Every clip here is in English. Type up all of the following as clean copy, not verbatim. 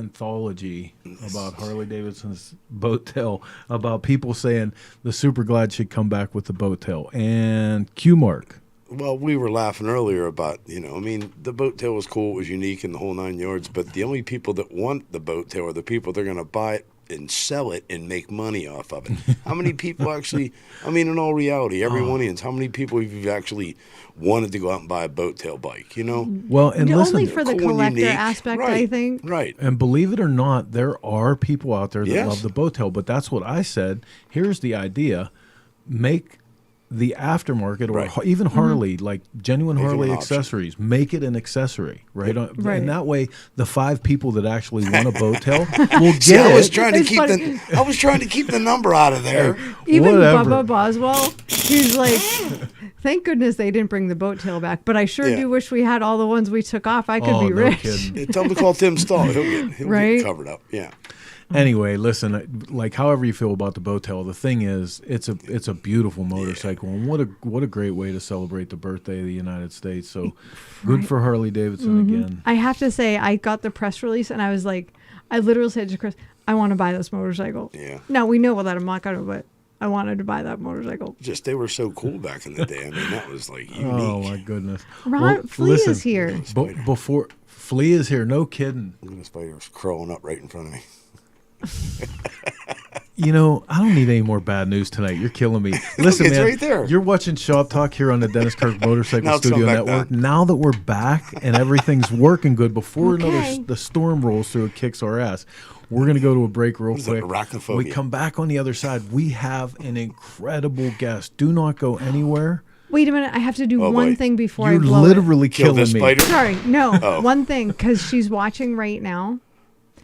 anthology about Harley-Davidson's Boat Tail, about people saying the Super Glide should come back with the Boat Tail. And Q Mark. Well, we were laughing earlier about, the Boat Tail was cool, it was unique in the whole 9 yards, but the only people that want the Boat Tail are the people that are going to buy it and sell it and make money off of it. How many people actually, in all reality, everyone, how many people have you actually wanted to go out and buy a Boat Tail bike, Well, and listen, only for the cool and collector unique. aspect, Right, I think. Right. and believe it or not, there are people out there that Yes. love the Boat Tail, but that's what I said. Here's the idea. Make the aftermarket or Right. even Harley, like genuine Make it Harley an option. accessories, make it an accessory, right? Right. And that way, the 5 people that actually want a Boat Tail will get See, I was it. trying to It's keep funny. I was trying to keep the number out of there. Even Whatever. Bubba Boswell, he's like, thank goodness they didn't bring the Boat Tail back, but I sure Yeah. do wish we had all the ones we took off. I could Oh, be no rich. kidding. Yeah, tell him to call Tim Stahl. He'll Right? get covered up. Yeah. Anyway, listen, like however you feel about the Boat Tail, the thing is, it's a beautiful motorcycle, and what a great way to celebrate the birthday of the United States. So, good for Harley Davidson again. I have to say, I got the press release and I was like, I literally said to Chris, I want to buy this motorcycle. Yeah. Now, we know that I'm not going to, but I wanted to buy that motorcycle. Just they were so cool back in the day. That was like unique. Oh my goodness! Ron, Flea listen, is here. Before Flea is here, no kidding. The spider was crawling up right in front of me. I don't need any more bad news tonight. You're killing me. Listen, It's man, right there. You're watching Shop Talk here on the Dennis Kirk Motorcycle Now it's Studio come back Network. down. Now that we're back and everything's working good, before Okay. the storm rolls through and kicks our ass, we're going to go to a break real What is that, quick. arachnophobia? We come back on the other side. We have an incredible guest. Do not go anywhere. Wait a minute. I have to do Oh, one boy. thing before You're I blow literally Kill killing this me. spider? Sorry, no. Oh. One thing, because she's watching right now.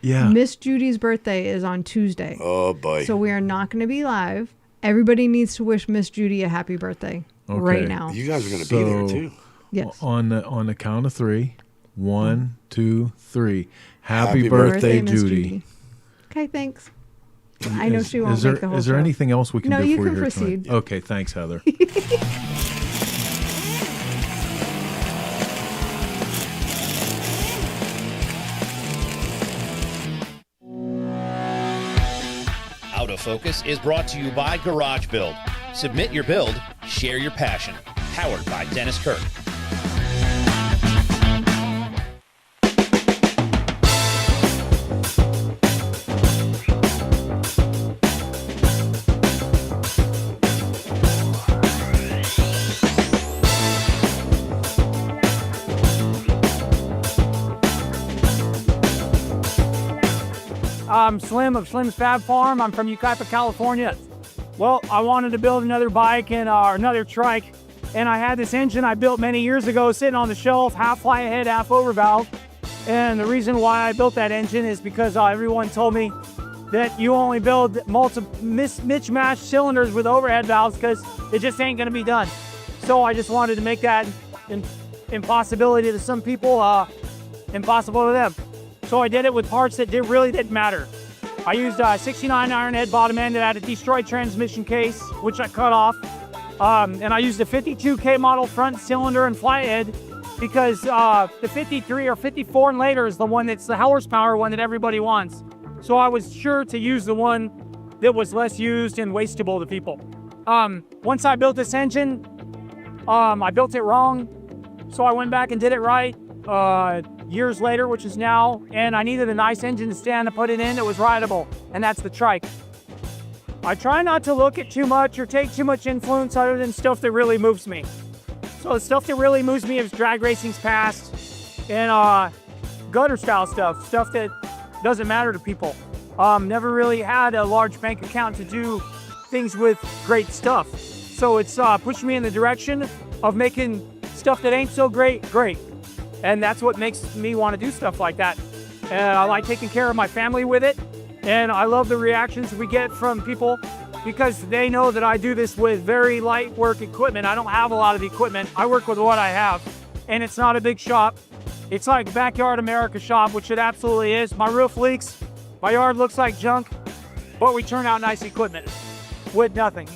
Yeah. Miss Judy's birthday is on Tuesday. Oh boy. So we are not going to be live. Everybody needs to wish Miss Judy a happy birthday right now. You guys are going to be there too. Yes. On the count of 3, 1, 2, 3. Happy Happy birthday, Miss Judy. Okay, thanks. I know she won't Is there, make the whole is there show. anything else we can No, do you for can you here proceed. tonight? Okay, thanks, Heather. Out of Focus is brought to you by Garage Build. Submit your build, share your passion. Powered by Dennis Kirk. I'm Slim of Slim's Fab Farm. I'm from Yucaipa, California. Well, I wanted to build another bike and another trike, and I had this engine I built many years ago sitting on the shelf, half fly ahead, half over valve. And the reason why I built that engine is because everyone told me that you only build mismatched cylinders with overhead valves because it just ain't gonna be done. So I just wanted to make that impossibility to some people impossible to them. So I did it with parts that really didn't matter. I used a 69 iron head bottom end that had a destroyed transmission case, which I cut off. And I used a 52K model front cylinder and flathead because the 53 or 54 and later is the one that's the horsepower one that everybody wants. So I was sure to use the one that was less used and wastable to people. Once I built this engine, I built it wrong. So I went back and did it right years later, which is now, and I needed a nice engine to stand to put it in that was rideable, and that's the trike. I try not to look at too much or take too much influence other than stuff that really moves me. So the stuff that really moves me is drag racing's past and gutter style stuff that doesn't matter to people. Never really had a large bank account to do things with great stuff. So it's pushed me in the direction of making stuff that ain't so great, great. And that's what makes me want to do stuff like that. And I like taking care of my family with it. And I love the reactions we get from people because they know that I do this with very light work equipment. I don't have a lot of equipment. I work with what I have. And it's not a big shop. It's like Backyard America shop, which it absolutely is. My roof leaks. My yard looks like junk. But we turn out nice equipment with nothing.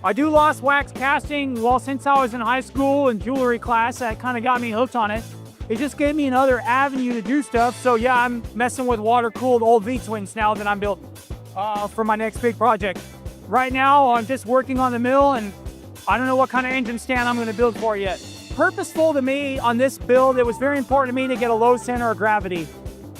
I do lost wax casting. Well, since I was in high school and jewelry class, that kind of got me hooked on it. it just gave me another avenue to do stuff. So yeah, I'm messing with water-cooled old V-twins now that I'm building for my next big project. Right now, I'm just working on the mill, and I don't know what kind of engine stand I'm going to build for it yet. Purposeful to me on this build, it was very important to me to get a low center of gravity.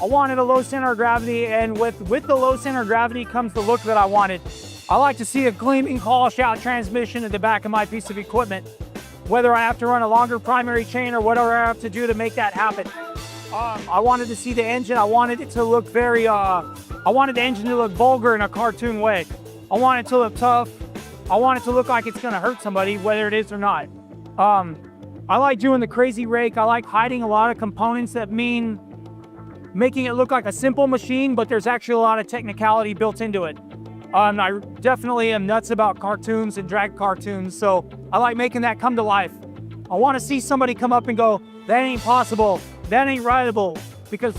I wanted a low center of gravity, and with the low center of gravity comes the look that I wanted. I like to see a gleaming call-shout transmission at the back of my piece of equipment, whether I have to run a longer primary chain or whatever I have to do to make that happen. I wanted to see the engine. I wanted it to look very, I wanted the engine to look vulgar in a cartoon way. I want it to look tough. I want it to look like it's gonna hurt somebody, whether it is or not. I like doing the crazy rake. I like hiding a lot of components that mean making it look like a simple machine, but there's actually a lot of technicality built into it. I definitely am nuts about cartoons and drag cartoons, so I like making that come to life. I want to see somebody come up and go, that ain't possible, that ain't rideable, because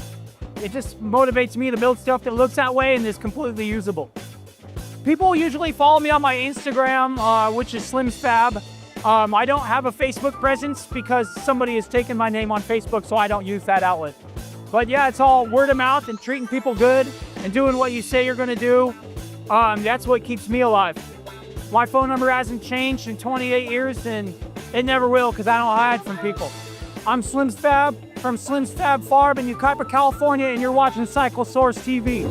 it just motivates me to build stuff that looks that way and is completely usable. People usually follow me on my Instagram, which is Slim's Fab. I don't have a Facebook presence because somebody has taken my name on Facebook, so I don't use that outlet. But yeah, it's all word of mouth and treating people good and doing what you say you're gonna do. That's what keeps me alive. My phone number hasn't changed in 28 years, and it never will because I don't hide from people. I'm Slim's Fab from Slim's Fab Farm in Yucaipa, California, and you're watching Cycle Source TV.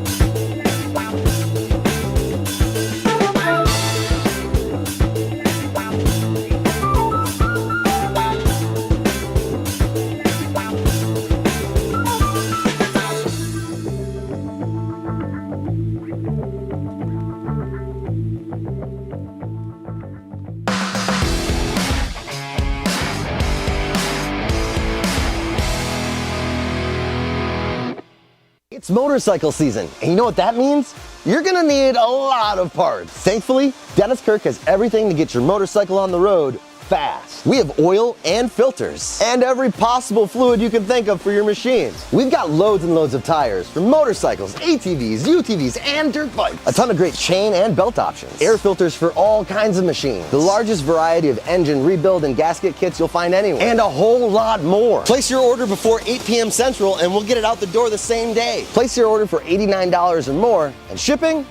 It's motorcycle season, and you know what that means? You're gonna need a lot of parts. Thankfully, Dennis Kirk has everything to get your motorcycle on the road fast. We have oil and filters, and every possible fluid you can think of for your machines. We've got loads and loads of tires for motorcycles, ATVs, UTVs, and dirt bikes. A ton of great chain and belt options. Air filters for all kinds of machines. The largest variety of engine rebuild and gasket kits you'll find anywhere. And a whole lot more. Place your order before 8 p.m. Central and we'll get it out the door the same day. Place your order for $89 or more, and shipping,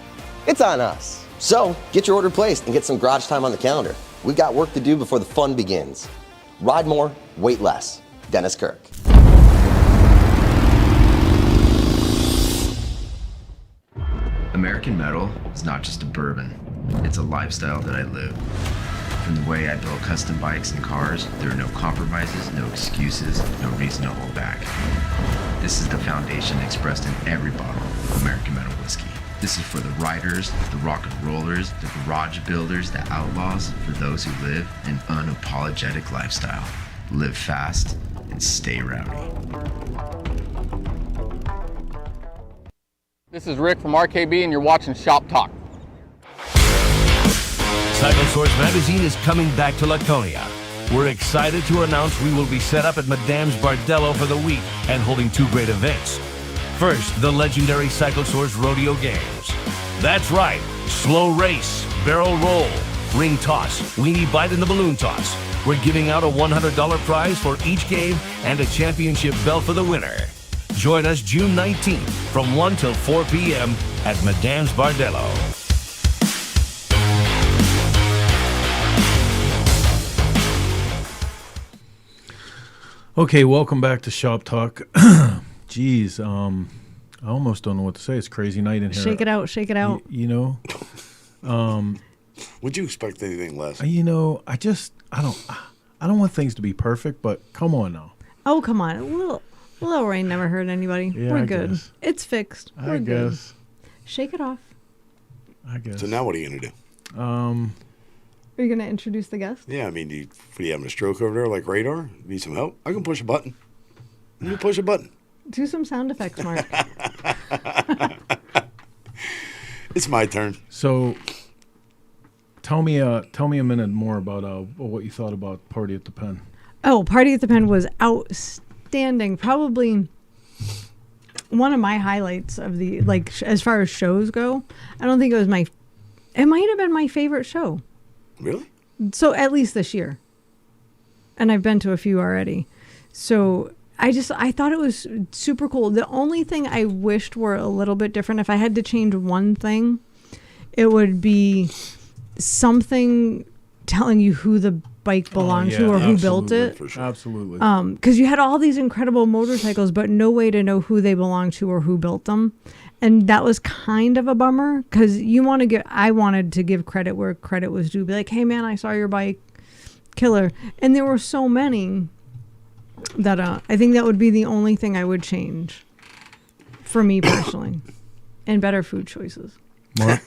it's on us. So, get your order placed and get some garage time on the calendar. We've got work to do before the fun begins. Ride more, wait less. Dennis Kirk. American metal is not just a bourbon, it's a lifestyle that I live. From the way I build custom bikes and cars, there are no compromises, no excuses, no reason to hold back. This is the foundation expressed in every bottle of American metal whiskey. This is for the riders, the rock and rollers, the garage builders, the outlaws, for those who live an unapologetic lifestyle. Live fast and stay rowdy. This is Rick from RKB and you're watching Shop Talk. Cycle Source Magazine is coming back to Laconia. We're excited to announce we will be set up at Madame's Bardello for the week and holding two great events. First, the legendary Cycle Source Rodeo Games. That's right, slow race, barrel roll, ring toss, weenie bite, and the balloon toss. We're giving out a $100 prize for each game and a championship belt for the winner. Join us June 19th from 1 till 4 p.m. at Madame's Bardello. Okay, welcome back to Shop Talk. Jeez, I almost don't know what to say. It's a crazy night in here. Shake it out, shake it out. You know, would you expect anything less? you know, I don't want things to be perfect, but come on now. Oh, come on. A little rain never hurt anybody. Yeah, We're I good. guess. It's fixed. We're I good. guess. Shake it off. I guess. So now what are you going to do? Are you going to introduce the guest? Yeah, I mean, do you having a stroke over there like radar? Need some help? I can push a button. Let me push a button. Do some sound effects, Mark. It's my turn. So, tell me a minute more about what you thought about Party at the Pen. Oh, Party at the Pen was outstanding. Probably one of my highlights of the, like, as far as shows go. I don't think it was it might have been my favorite show. Really? So at least this year. And I've been to a few already. So I thought it was super cool. The only thing I wished were a little bit different, if I had to change one thing, it would be something telling you who the bike belonged to or who built it. For sure. Absolutely. Because you had all these incredible motorcycles, but no way to know who they belonged to or who built them. And that was kind of a bummer, because I wanted to give credit where credit was due. Be like, hey man, I saw your bike, killer. And there were so many that I think that would be the only thing I would change for me personally. And better food choices. Mark?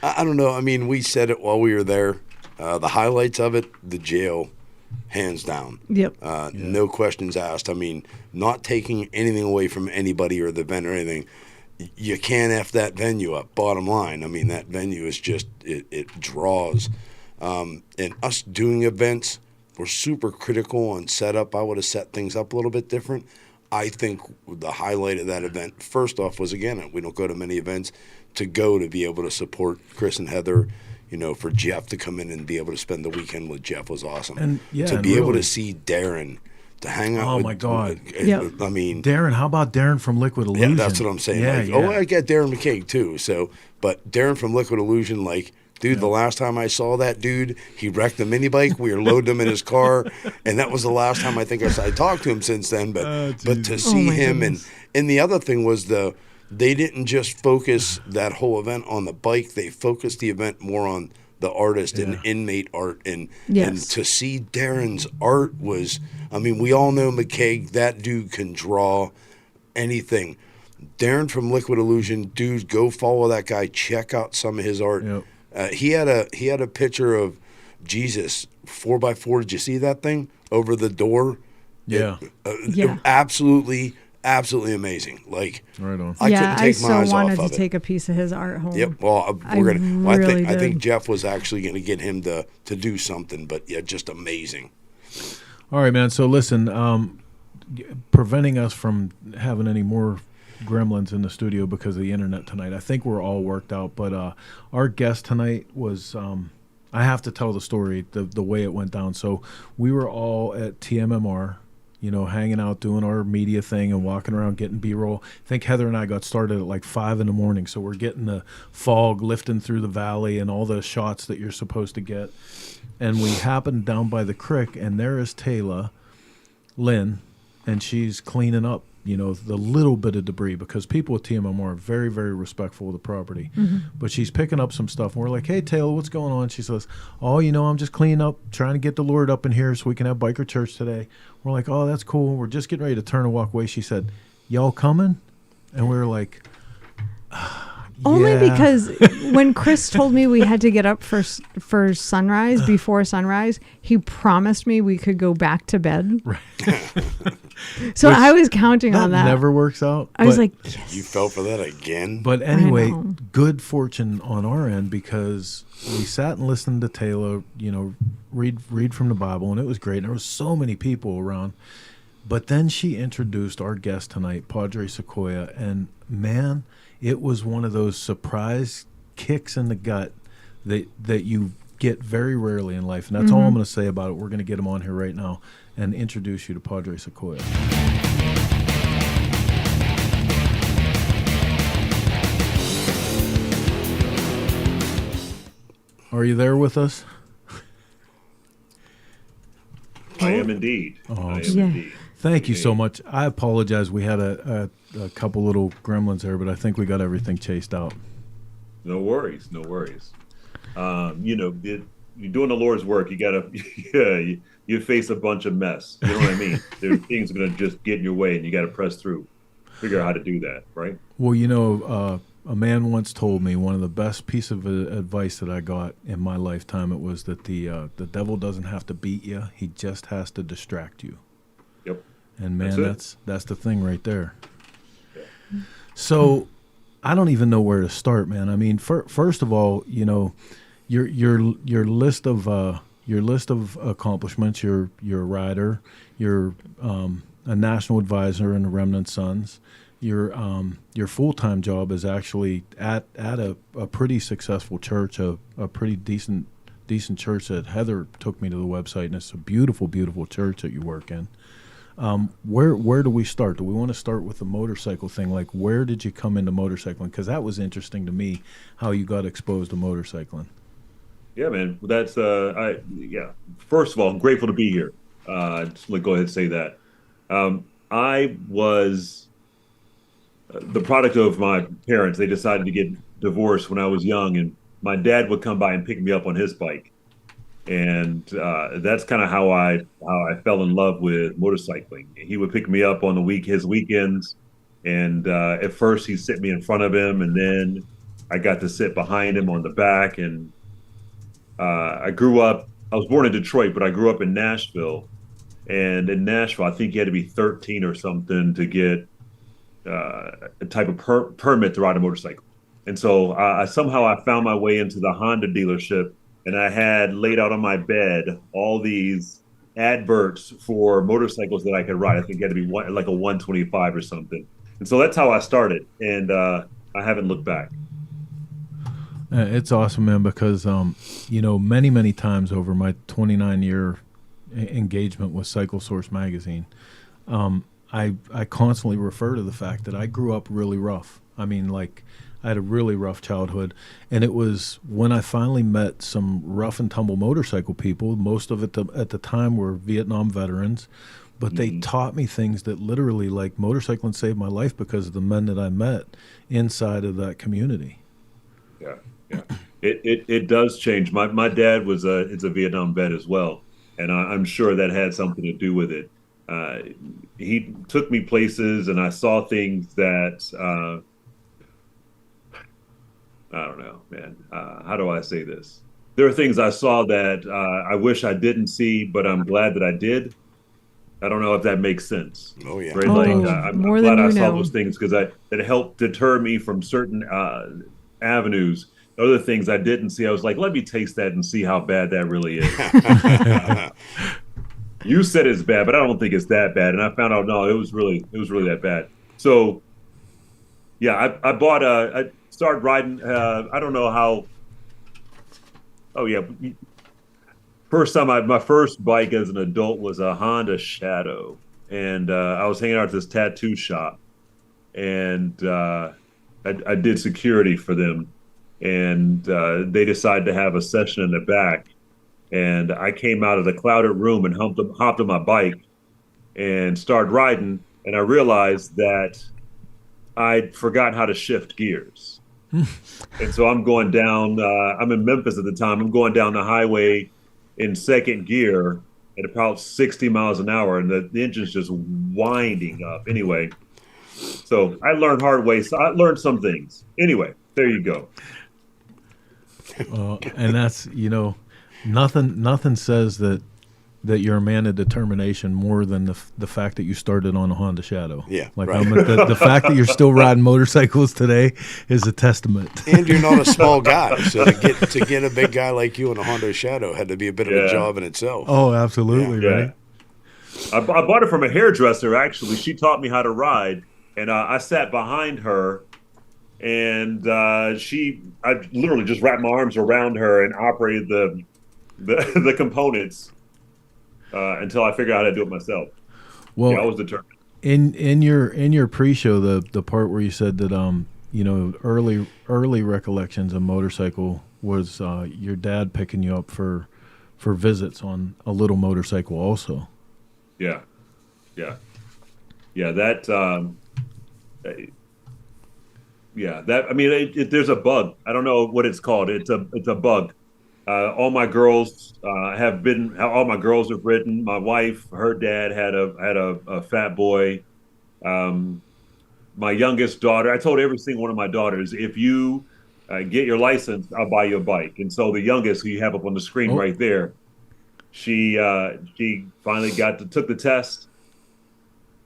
I don't know. I mean, we said it while we were there. The highlights of it, the jail, hands down. Yep. No questions asked. I mean, not taking anything away from anybody or the event or anything. You can't F that venue up, bottom line. I mean, that venue is just, it draws. And us doing events, we're super critical on setup. I would have set things up a little bit different. I think the highlight of that event, first off, was, again, we don't go to many events, to be able to support Chris and Heather. You know, for Jeff to come in and be able to spend the weekend with Jeff was awesome. And to be able to see Darren, to hang out with. Oh, my God. Yep. I mean. Darren, how about Darren from Liquid Illusion? Yeah, that's what I'm saying. Yeah, Like, I get Darren McCaig too. So, but Darren from Liquid Illusion, like, dude, the last time I saw that dude, he wrecked a mini bike. We were loading him in his car, and that was the last time I think I talked to him since then. But to see him, goodness. and the other thing was they didn't just focus that whole event on the bike. They focused the event more on the artist and inmate art, and to see Darren's art was, I mean, we all know McCaig, that dude can draw anything. Darren from Liquid Illusion, dude, go follow that guy, check out some of his art. Yep. He had a picture of Jesus 4x4. Did you see that thing over the door? Yeah. Absolutely amazing. Like, Right on. I couldn't take my eyes off wanted of to it. take a piece of his art home. Yep. Well, I really I think did. Jeff was actually going to get him to do something, but yeah, just amazing. All right, man. So listen, preventing us from having any more gremlins in the studio because of the internet tonight, I think we're all worked out. But our guest tonight was, I have to tell the story, the way it went down. So we were all at TMMR, you know, hanging out, doing our media thing and walking around getting B-roll. I think Heather and I got started at like 5 in the morning. So we're getting the fog lifting through the valley and all the shots that you're supposed to get. And we happened down by the creek, and there is Taylor Lynn, and she's cleaning up, you know, the little bit of debris, because people at TMMR are very, very respectful of the property. Mm-hmm. But she's picking up some stuff, and we're like, hey, Taylor, what's going on? She says, oh, you know, I'm just cleaning up, trying to get the Lord up in here so we can have biker church today. We're like, oh, that's cool. We're just getting ready to turn and walk away. She said, y'all coming? And we were like, Only yeah. because when Chris told me we had to get up for sunrise, before sunrise, he promised me we could go back to bed. Right. So I was counting on that. Never works out. I was like, yes. You fell for that again? But anyway, know. good fortune on our end, because we sat and listened to Taylor, you know, read from the Bible, and it was great. And there was so many people around. But then she introduced our guest tonight, Padre Sequoia, and man, it was one of those surprise kicks in the gut that you get very rarely in life. And that's all I'm going to say about it. We're going to get him on here right now and introduce you to Padre Sequoia. Are you there with us? I am indeed. I am Yeah. indeed. Thank you so much. I apologize. We had a couple little gremlins there, but I think we got everything chased out. No worries. No worries. You know, you're doing the Lord's work. You gotta, you face a bunch of mess. You know what I mean? There's things are gonna just get in your way, and you got to press through. Figure out how to do that, right? Well, you know, a man once told me one of the best pieces of advice that I got in my lifetime. It was that the devil doesn't have to beat you; he just has to distract you. Yep. And man, that's the thing right there. Yeah. So, I don't even know where to start, man. I mean, first of all, you know, your list of accomplishments. You're a rider. You're a national advisor in the Remnant Sons. Your full-time job is actually at a pretty successful church, a pretty decent church that Heather took me to the website, and it's a beautiful, beautiful church that you work in. Where do we start? Do we want to start with the motorcycle thing? Like, where did you come into motorcycling? Because that was interesting to me, how you got exposed to motorcycling. Yeah, man. That's First of all, I'm grateful to be here. Just let me go ahead and say that. I was the product of my parents. They decided to get divorced when I was young, and my dad would come by and pick me up on his bike. And that's kind of how I fell in love with motorcycling. He would pick me up on his weekends, and at first he'd sit me in front of him, and then I got to sit behind him on the back. And I was born in Detroit, but I grew up in Nashville. And in Nashville, I think you had to be 13 or something to get a type of permit to ride a motorcycle. And so I somehow found my way into the Honda dealership. And I had laid out on my bed all these adverts for motorcycles that I could ride. I think it had to be like a 125 or something. And so that's how I started. And I haven't looked back. It's awesome, man, because, many, many times over my 29-year engagement with Cycle Source magazine, I constantly refer to the fact that I grew up really rough. I mean, like, I had a really rough childhood, and it was when I finally met some rough and tumble motorcycle people. Most of it at the time were Vietnam veterans, but they taught me things that literally, like, motorcycling saved my life because of the men that I met inside of that community. Yeah. It does change. My dad is a Vietnam vet as well, and I'm sure that had something to do with it. He took me places, and I saw things that. I don't know, man. How do I say this? There are things I saw that I wish I didn't see, but I'm glad that I did. I don't know if that makes sense. Oh, yeah. Right? I'm glad I saw those things because it helped deter me from certain avenues. Other things I didn't see, I was like, let me taste that and see how bad that really is. You said it's bad, but I don't think it's that bad. And I found out, no, it was really that bad. So, yeah, I bought I started riding. I don't know how. Oh yeah, first time my first bike as an adult was a Honda Shadow, and I was hanging out at this tattoo shop, and I did security for them, and they decided to have a session in the back, and I came out of the clouded room and hopped on my bike, and started riding, and I realized that I'd forgotten how to shift gears. And so I'm going down, I'm in Memphis at the time. I'm going down the highway in second gear at about 60 miles an hour, and the engine's just winding up. Anyway, so I learned hard way. So I learned some things. Anyway, there you go. And that's, nothing says that you're a man of determination more than the fact that you started on a Honda Shadow. Yeah, like right. The fact that you're still riding motorcycles today is a testament. And you're not a small guy, so to get a big guy like you in a Honda Shadow had to be a bit of a job in itself. Oh, absolutely, right. I bought it from a hairdresser. Actually, she taught me how to ride, and I sat behind her, and I literally just wrapped my arms around her and operated the components. Until I figured out how to do it myself. Well, I was determined. In your pre-show, the part where you said that early recollections of motorcycle was your dad picking you up for visits on a little motorcycle also. Yeah. That. I mean, there's a bug. I don't know what it's called. It's a bug. All my girls have ridden. My wife, her dad had a fat boy. My youngest daughter, I told every single one of my daughters, if you get your license, I'll buy you a bike. And so the youngest, who you have up on the screen right there, she finally took the test,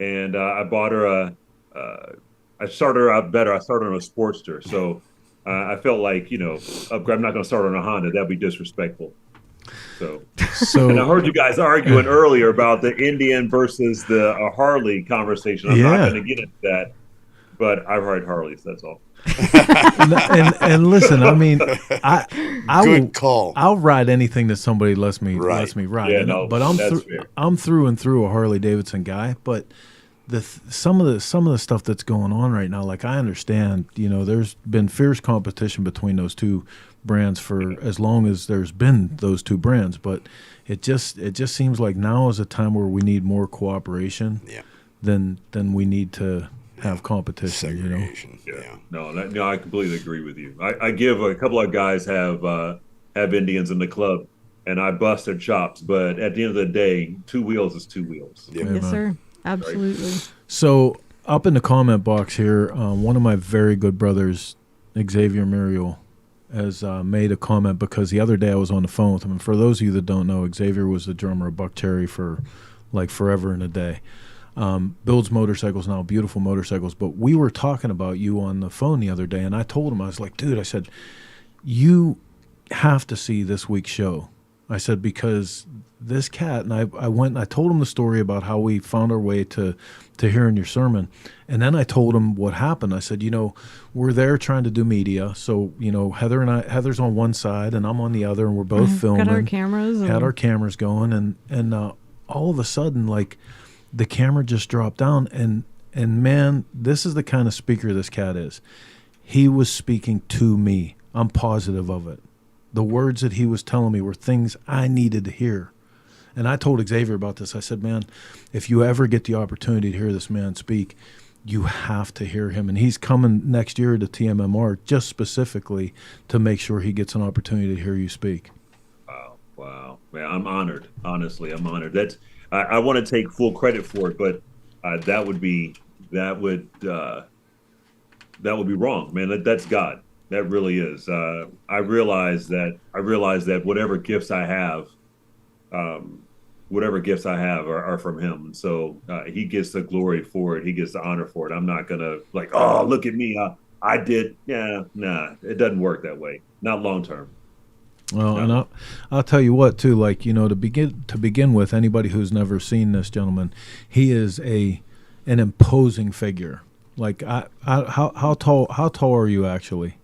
and I bought her I started her out better. I started on a Sportster, so. I felt like, I'm not going to start on a Honda. That'd be disrespectful. So and I heard you guys arguing earlier about the Indian versus the Harley conversation. I'm not going to get into that. but I ride Harleys. That's all. and listen, I mean, I Good will, call. I'll ride anything that somebody lets me Right. ride. Yeah, no, but that's fair. I'm through and through a Harley Davidson guy. But some of the stuff that's going on right now, like I understand, there's been fierce competition between those two brands for as long as there's been those two brands. But it just seems like now is a time where we need more cooperation. Yeah. Than we need to have competition. Segregation. Yeah. No, I completely agree with you. I give a couple of guys have Indians in the club, and I bust their chops. But at the end of the day, 2 wheels is 2 wheels. Yep. Yes, sir. Absolutely. So up in the comment box here, one of my very good brothers, Xavier Muriel, has made a comment because the other day I was on the phone with him. And for those of you that don't know, Xavier was the drummer of Buck Cherry for like forever and a day. Builds motorcycles now, beautiful motorcycles. But we were talking about you on the phone the other day, and I told him, I was like, dude, I said, you have to see this week's show. I said, because this cat, and I went and I told him the story about how we found our way to hearing your sermon. And then I told him what happened. I said, we're there trying to do media. So, Heather's on one side and I'm on the other, and we're both filming. Got our cameras. Had our cameras going. And all of a sudden, like, the camera just dropped down, and man, this is the kind of speaker this cat is. He was speaking to me. I'm positive of it. The words that he was telling me were things I needed to hear. And I told Xavier about this. I said, man, if you ever get the opportunity to hear this man speak, you have to hear him. And he's coming next year to TMMR just specifically to make sure he gets an opportunity to hear you speak. Wow. Man, I'm honored. Honestly, I'm honored. I want to take full credit for it, but that would be wrong, man. That's God. That really is. I realize that whatever gifts I have are from Him, and so He gets the glory for it. He gets the honor for it. I'm not gonna like, oh, look at me. I did. Yeah, nah. It doesn't work that way. Not long term. Well, and I'll tell you what too. Like, to begin with, anybody who's never seen this gentleman, he is an imposing figure. Like, how tall are you actually?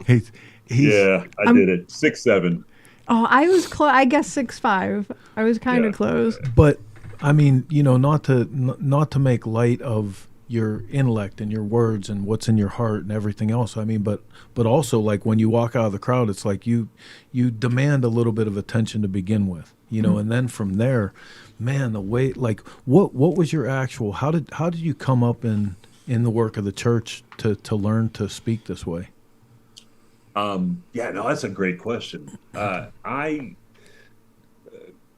He's yeah, I did it. 6'7". Oh, I was close. I guess 6'5". I was kind of close. But I mean, not to make light of your intellect and your words and what's in your heart and everything else. I mean, but also, like, when you walk out of the crowd, it's like you demand a little bit of attention to begin with, and then from there, man, the way, like, what was your actual, how did you come up in the work of the church to learn to speak this way? Yeah, no, that's a great question. I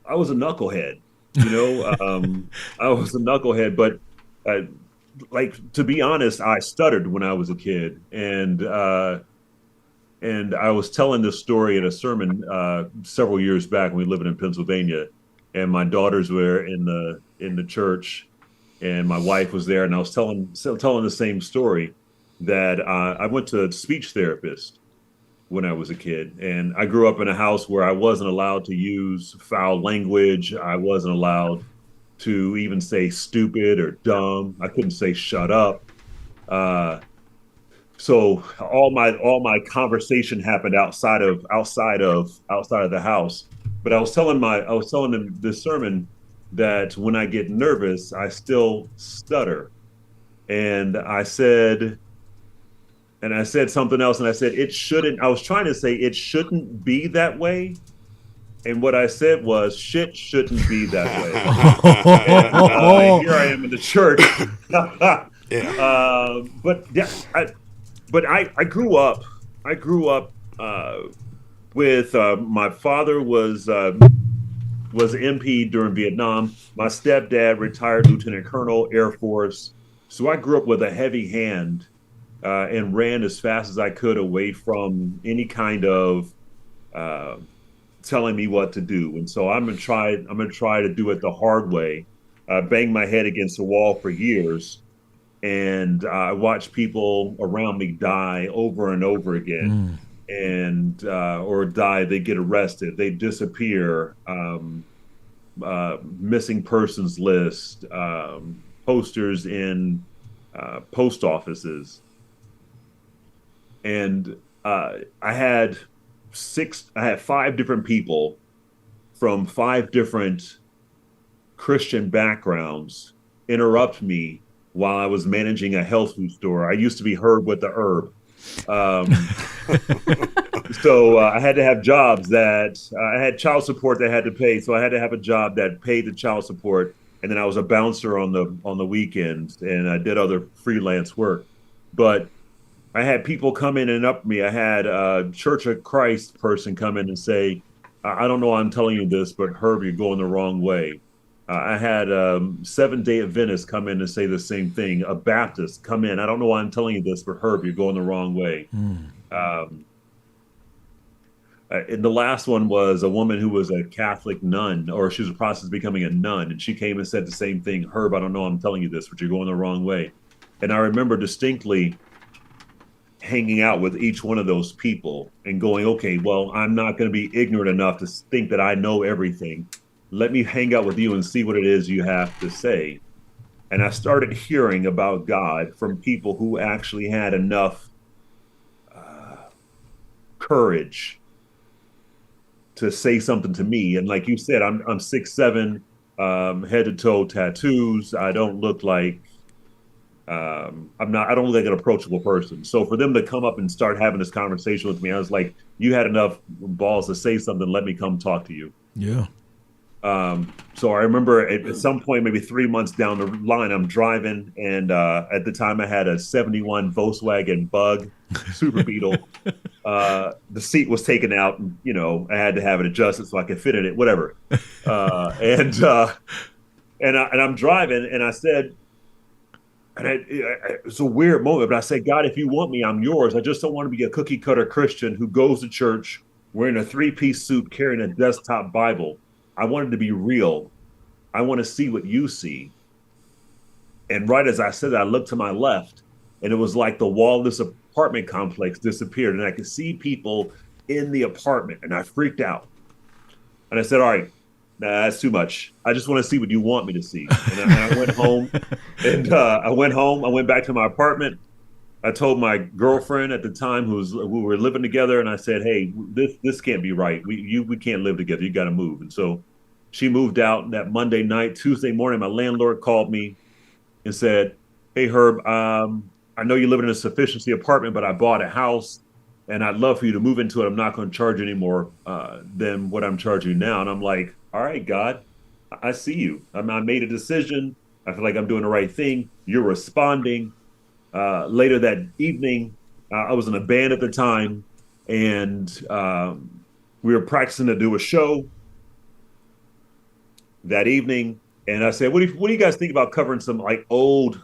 was a knucklehead, I was a knucklehead, but like, to be honest, I stuttered when I was a kid, and I was telling this story at a sermon several years back when we lived in Pennsylvania, and my daughters were in the church, and my wife was there, and I was telling the same story that I went to a speech therapist when I was a kid, and I grew up in a house where I wasn't allowed to use foul language. I wasn't allowed to even say stupid or dumb. I couldn't say shut up. So all my conversation happened outside of the house. But I was telling them this sermon that when I get nervous, I still stutter. And I said something else, and I said I was trying to say it shouldn't be that way. And what I said was, shit shouldn't be that way. And, here I am in the church. But I grew up with my father was MP during Vietnam. My stepdad, retired Lieutenant Colonel, Air Force. So I grew up with a heavy hand and ran as fast as I could away from any kind of telling me what to do. And so I'm gonna try to do it the hard way. Bang my head against the wall for years, and I watched people around me die over and over again. And or die, they get arrested, they disappear, missing persons list, posters in post offices, and I had 5 different people from 5 different Christian backgrounds interrupt me while I was managing a health food store. I used to be Herb with the herb. So I had to have jobs that I had child support that I had to pay. So I had to have a job that paid the child support. And then I was a bouncer on the weekends, and I did other freelance work. But I had people come in and up me. I had a Church of Christ person come in and say, I don't know why I'm telling you this, but Herb, you're going the wrong way. I had Seventh-day Adventists come in and say the same thing. A Baptist come in. I don't know why I'm telling you this, but Herb, you're going the wrong way. And the last one was a woman who was a Catholic nun, or she was in the process of becoming a nun. And she came and said the same thing. Herb, I don't know, I'm telling you this, but you're going the wrong way. And I remember distinctly hanging out with each one of those people and going, okay, well, I'm not going to be ignorant enough to think that I know everything. Let me hang out with you and see what it is you have to say. And I started hearing about God from people who actually had enough courage to say something to me. And like you said, I'm 6'7", head to toe tattoos. I don't look like I don't look like an approachable person. So for them to come up and start having this conversation with me, I was like, you had enough balls to say something. Let me come talk to you. Yeah. So I remember at some point, maybe 3 months down the line, I'm driving, and at the time I had a 71 Volkswagen Bug Super Beetle. The seat was taken out, and I had to have it adjusted so I could fit in it, whatever. And I'm driving, and I said, it's a weird moment, but I said, God, if you want me, I'm yours. I just don't want to be a cookie cutter Christian who goes to church wearing a 3-piece suit, carrying a desktop Bible. I wanted to be real. I want to see what you see. And right as I said that, I looked to my left, and it was like the wall of this apartment complex disappeared, and I could see people in the apartment, and I freaked out. And I said, all right, that's too much. I just want to see what you want me to see. And I went home, and I went back to my apartment. I told my girlfriend at the time, we were living together, and I said, hey, this can't be right. We can't live together. You got to move. And so she moved out that Monday night. Tuesday morning, my landlord called me and said, hey, Herb, I know you live in a sufficiency apartment, but I bought a house, and I'd love for you to move into it. I'm not going to charge any more than what I'm charging now. And I'm like, all right, God, I see you. I made a decision. I feel like I'm doing the right thing. You're responding. Later that evening, I was in a band at the time, and we were practicing to do a show that evening. And I said, what do you guys think about covering some like old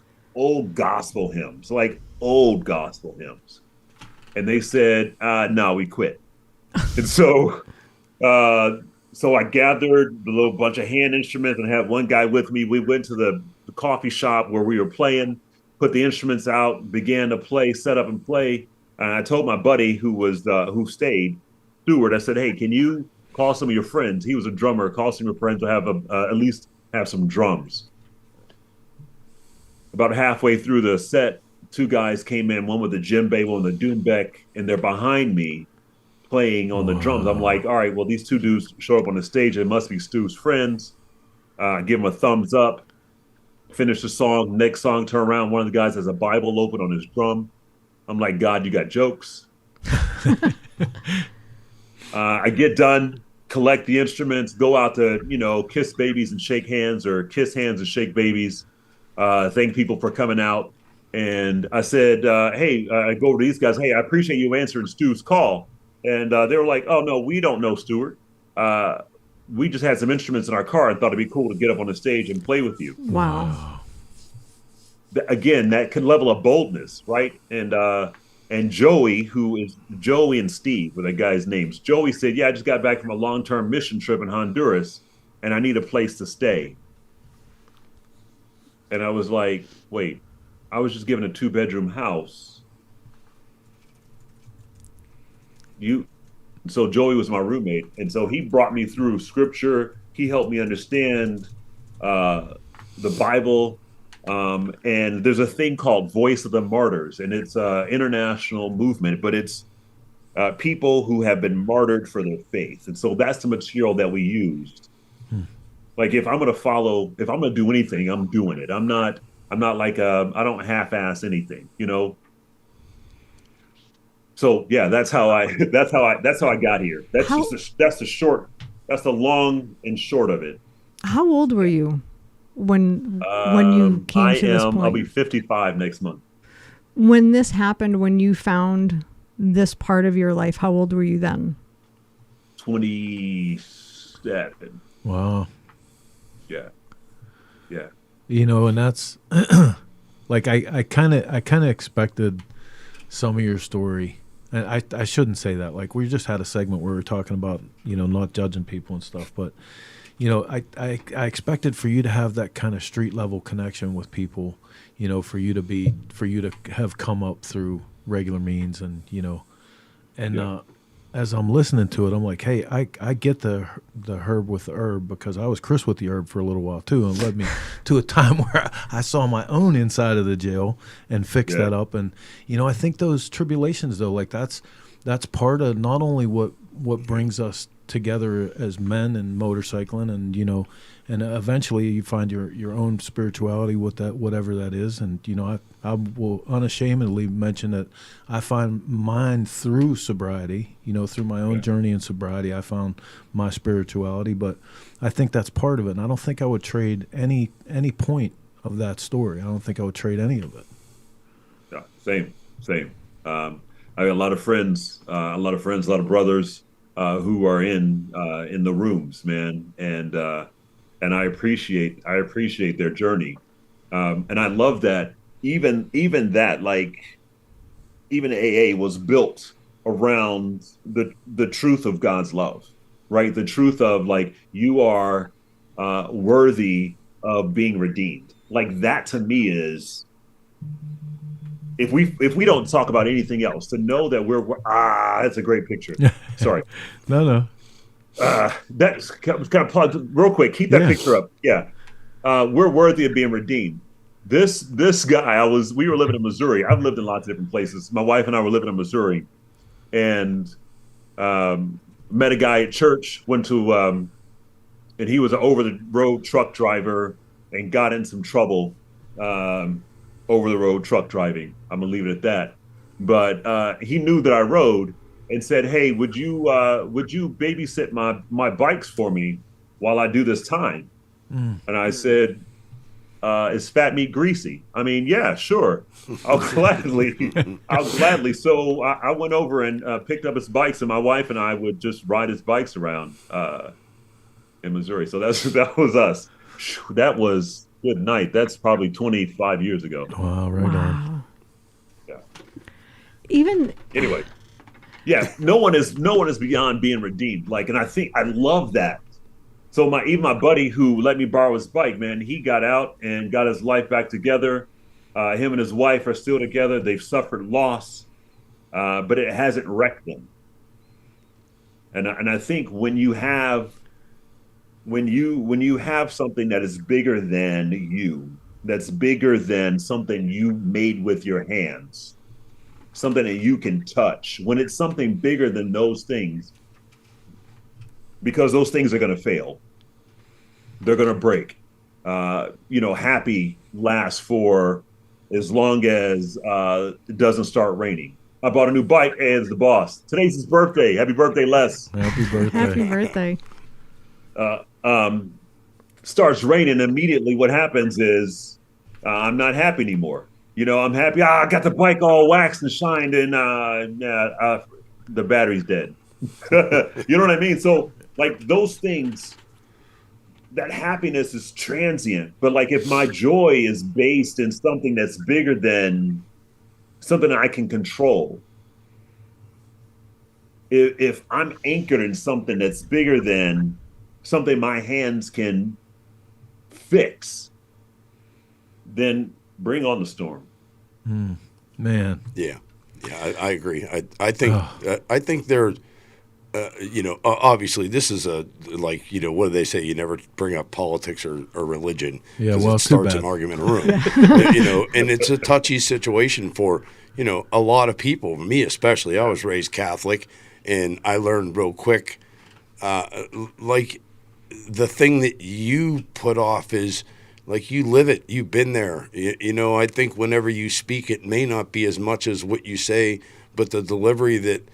gospel hymns, like old gospel hymns? And they said, no, we quit. And so I gathered a little bunch of hand instruments and had one guy with me. We went to the coffee shop where we were playing, put the instruments out, began to play, set up and play. And I told my buddy who stayed, Stewart, I said, hey, can you call some of your friends? He was a drummer. Call some of your friends to have at least have some drums. About halfway through the set, 2 guys came in, one with a djembe, one with a doumbek, and they're behind me playing on the drums. I'm like, all right, well, these 2 dudes show up on the stage. It must be Stu's friends. Give them a thumbs up. Finish the song. Next song, turn around. One of the guys has a Bible open on his drum. I'm like, God, you got jokes. I get done, collect the instruments, go out to, kiss babies and shake hands, or kiss hands and shake babies. Thank people for coming out. And I said, hey, I go over to these guys. Hey, I appreciate you answering Stu's call. And they were like, oh, no, we don't know Stewart. We just had some instruments in our car and thought it'd be cool to get up on the stage and play with you. Wow. Again, that level of boldness, right? And Joey and Steve were the guys' names. Joey said, yeah, I just got back from a long-term mission trip in Honduras, and I need a place to stay. And I was like, wait, I was just given a 2-bedroom house. So Joey was my roommate, and so he brought me through scripture. He helped me understand the Bible. And there's a thing called Voice of the Martyrs, and it's an international movement, but it's people who have been martyred for their faith. And so that's the material that we used. Like if I'm going to do anything, I'm doing it. I'm not like, I don't half-ass anything, you know? So yeah, that's how I got here. That's the long and short of it. How old were you when you came to this point? I'll be 55 next month. When this happened, when you found this part of your life, how old were you then? 27. Wow. Yeah. Yeah. You know, and that's like I kind of expected some of your story. And I shouldn't say that. Like we just had a segment where we were talking about, you know, not judging people and stuff, but you know, I expected for you to have that kind of street level connection with people, you know, for you to have come up through regular means, and you know, and as I'm listening to it, I'm like, hey, I get the herb with the herb, because I was Chris with the herb for a little while too, and led me to a time where I saw my own inside of the jail and fixed that up. And you know, I think those tribulations though, like that's part of not only what brings us together as men and motorcycling, and you know, and eventually you find your own spirituality with that, whatever that is. And you know, I will unashamedly mention that I find mine through sobriety, you know, through my own journey in sobriety. I found my spirituality, but I think that's part of it, and I don't think I would trade any point of that story. I don't think I would trade any of it. Yeah, same. I got a lot of friends, a lot of brothers who are in the rooms, man, and I appreciate their journey, and I love that even that, like even AA was built around the truth of God's love, right? The truth of like you are worthy of being redeemed. Like that to me is, if we don't talk about anything else, to know that we're that's a great picture. Sorry. No. That's kind of plugged real quick. Keep that picture up. Yeah. We're worthy of being redeemed. This guy, we were living in Missouri. I've lived in lots of different places. My wife and I were living in Missouri, and met a guy at church, went to and he was an over the road truck driver and got in some trouble over the road truck driving. I'm gonna leave it at that. But he knew that I rode and said, "Hey, would you babysit my bikes for me while I do this time?" And I said, "Is fat meat greasy?" I mean, yeah, sure. I'll gladly. So I went over and picked up his bikes, and my wife and I would just ride his bikes around in Missouri. So that was us. That was good night. That's probably 25 years ago. Wow, right on. Yeah. Anyway. Yeah, no one is beyond being redeemed. Like, and I love that. So even my buddy who let me borrow his bike, man, he got out and got his life back together. Him and his wife are still together. They've suffered loss, but it hasn't wrecked them. And I think when you have something that is bigger than you, that's bigger than something you made with your hands, something that you can touch, when it's something bigger than those things, because those things are going to fail, they're going to break. Happy lasts for as long as it doesn't start raining. I bought a new bike, and it's the boss. Today's his birthday. Happy birthday, Les. Happy birthday. Happy birthday. Starts raining, immediately what happens is I'm not happy anymore. I'm happy. I got the bike all waxed and shined, and the battery's dead. You know what I mean? So, like, those things, that happiness is transient. But, like, if my joy is based in something that's bigger than something I can control, if I'm anchored in something that's bigger than something my hands can fix, then bring on the storm. Man. Yeah, I agree. I think obviously this is what do they say? You never bring up politics or religion. Yeah, 'cause well, it it's too starts bad. an argument in a room. And it's a touchy situation for, a lot of people, me especially. I was raised Catholic, and I learned real quick, like the thing that you put off is, like, you live it. You've been there. I think whenever you speak, it may not be as much as what you say, but the delivery that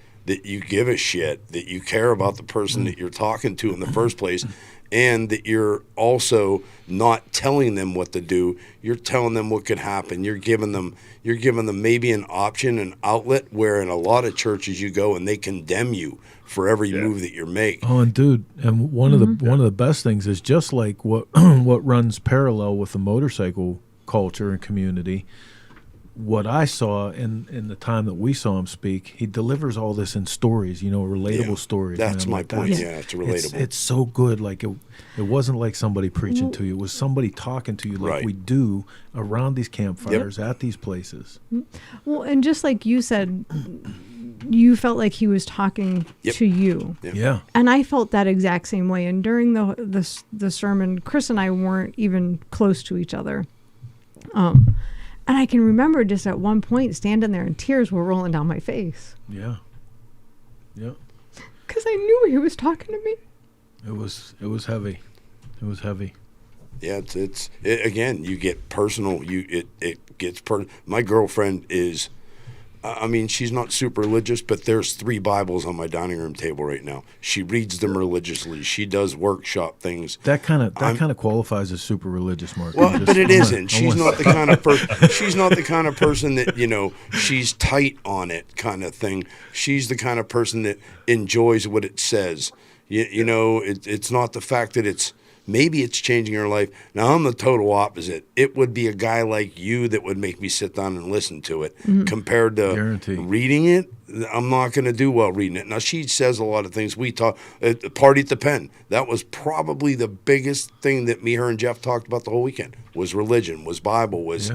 you give a shit, that you care about the person that you're talking to in the first place, and that you're also not telling them what to do. You're telling them what could happen. You're giving them maybe an option, an outlet, where in a lot of churches you go and they condemn you for every move that you make. Oh, and dude, and one of the best things is just like what what runs parallel with the motorcycle culture and community. What I saw in the time that we saw him speak, he delivers all this in stories, relatable stories. That's my point. Yeah, it's relatable. It's so good. Like it wasn't like somebody preaching to you. It was somebody talking to you like we do around these campfires at these places. Well, and just like you said, you felt like he was talking to you. Yeah. And I felt that exact same way. And during the sermon, Chris and I weren't even close to each other. And I can remember just at one point standing there and tears were rolling down my face. Yeah. Yeah. Because I knew he was talking to me. It was heavy. It was heavy. Yeah, it's again, you get personal. It gets my girlfriend is, she's not super religious, but there's 3 Bibles on my dining room table right now. She reads them religiously. She does workshop things. That kind of qualifies as super religious, Mark. Well, but it isn't. She's not the kind of person. She's not the kind of person that she's tight on it, kind of thing. She's the kind of person that enjoys what it says. It's not the fact that maybe it's changing her life. Now, I'm the total opposite. It would be a guy like you that would make me sit down and listen to it. Compared to reading it, I'm not going to do well reading it. Now, she says a lot of things. We talk at the party at the Pen. That was probably the biggest thing that her and Jeff talked about the whole weekend, was religion, was Bible, was,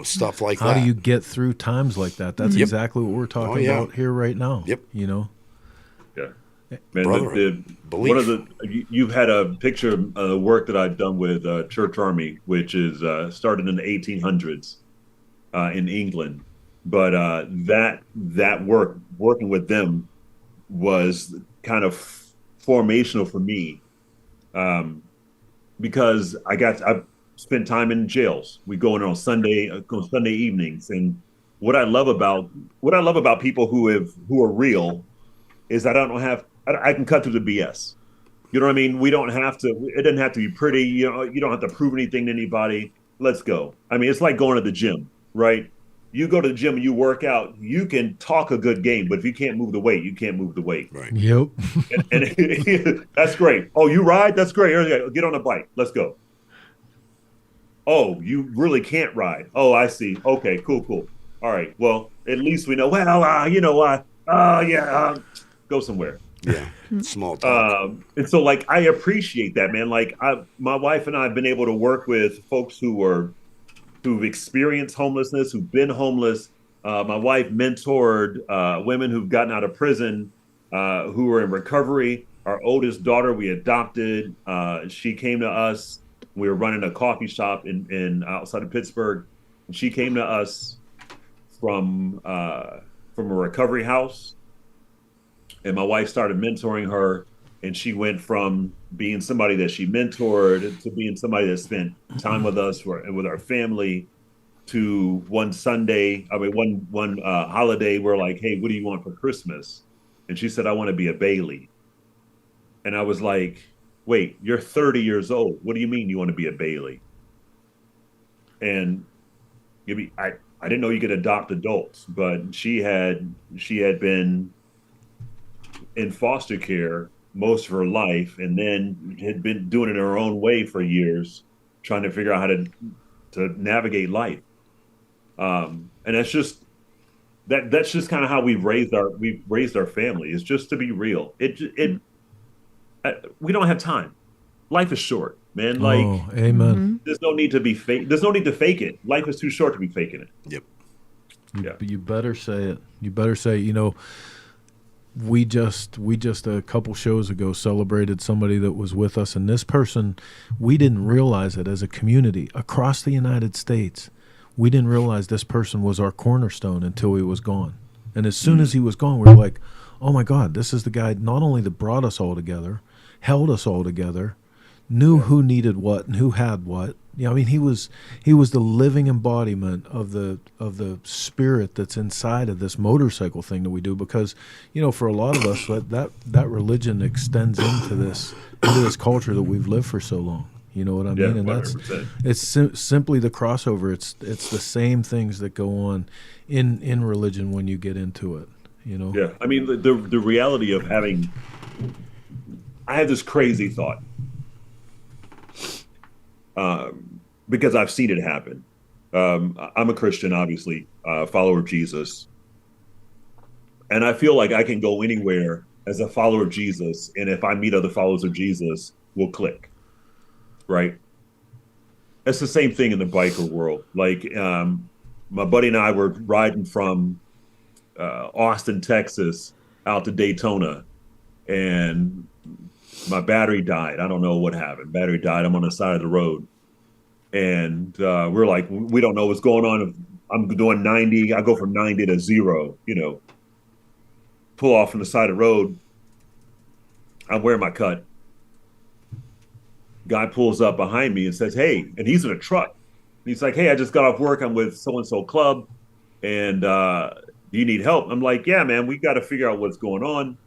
stuff like that. How do you get through times like that? That's exactly what we're talking about here right now. Yep. Yeah. Man, one of you've had a picture of the work that I've done with Church Army, which is started in the 1800s in England. But that working with them was kind of formational for me, because I spent time in jails. We go in on Sunday evenings, and what I love about people who are real is I can cut through the BS. You know what I mean? We don't have to. It doesn't have to be pretty. You don't have to prove anything to anybody. Let's go. I mean, it's like going to the gym, right? You go to the gym and you work out. You can talk a good game, but if you can't move the weight, you can't move the weight. Right. Yep. and that's great. Oh, you ride? That's great. Get on a bike. Let's go. Oh, you really can't ride. Oh, I see. Okay, cool. All right. Well, at least we know. Well, go somewhere. Yeah, small talk. And so, like, I appreciate that, man. Like, my wife and I have been able to work with folks who've experienced homelessness, who've been homeless. My wife mentored women who've gotten out of prison, who are in recovery. Our oldest daughter we adopted. She came to us. We were running a coffee shop in outside of Pittsburgh. And she came to us from a recovery house. And my wife started mentoring her, and she went from being somebody that she mentored to being somebody that spent time with us and with our family, to one holiday, we're like, hey, what do you want for Christmas? And she said, I want to be a Bailey. And I was like, wait, you're 30 years old. What do you mean you want to be a Bailey? And I didn't know you could adopt adults, but she had been in foster care most of her life, and then had been doing it her own way for years, trying to figure out how to navigate life. And that's just kind of how we've raised our family, is just to be real. We don't have time. Life is short, man. Like, amen. There's no need to be fake. There's no need to fake it. Life is too short to be faking it. Yep. You better say it. You better say, we just a couple shows ago celebrated somebody that was with us, and this person, we didn't realize it as a community across the United States. We didn't realize this person was our cornerstone until he was gone. And as soon as he was gone, we were like, oh my God, this is the guy not only that brought us all together, held us all together, knew who needed what and who had what. I mean, he was the living embodiment of the spirit that's inside of this motorcycle thing that we do. Because, for a lot of us, that religion extends into this culture that we've lived for so long. You know what I mean? And 100%. it's simply the crossover. It's the same things that go on in religion when you get into it. Yeah, I mean the reality of having. I had this crazy thought. Because I've seen it happen. I'm a Christian, obviously, follower of Jesus. And I feel like I can go anywhere as a follower of Jesus. And if I meet other followers of Jesus, we'll click. Right? It's the same thing in the biker world. Like my buddy and I were riding from Austin, Texas, out to Daytona. And my battery died. I don't know what happened. Battery died. I'm on the side of the road. And we're like, we don't know what's going on. I'm doing 90. I go from 90 to 0, pull off on the side of the road. I'm wearing my cut. Guy pulls up behind me and says, hey, and he's in a truck. He's like, hey, I just got off work. I'm with so-and-so club. And do you need help? I'm like, yeah, man, we got to figure out what's going on.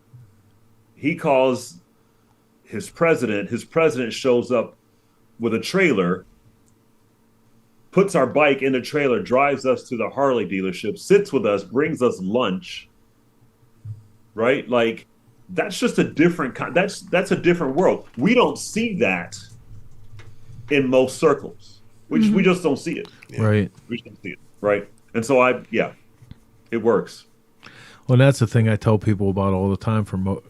He calls his president. His president shows up with a trailer, puts our bike in the trailer, drives us to the Harley dealership, sits with us, brings us lunch. Right? Like, that's just a different that's a different world. We don't see that in most circles. We just don't see it. Right. We just don't see it. Right. And so it works. Well, that's the thing I tell people about all the time. What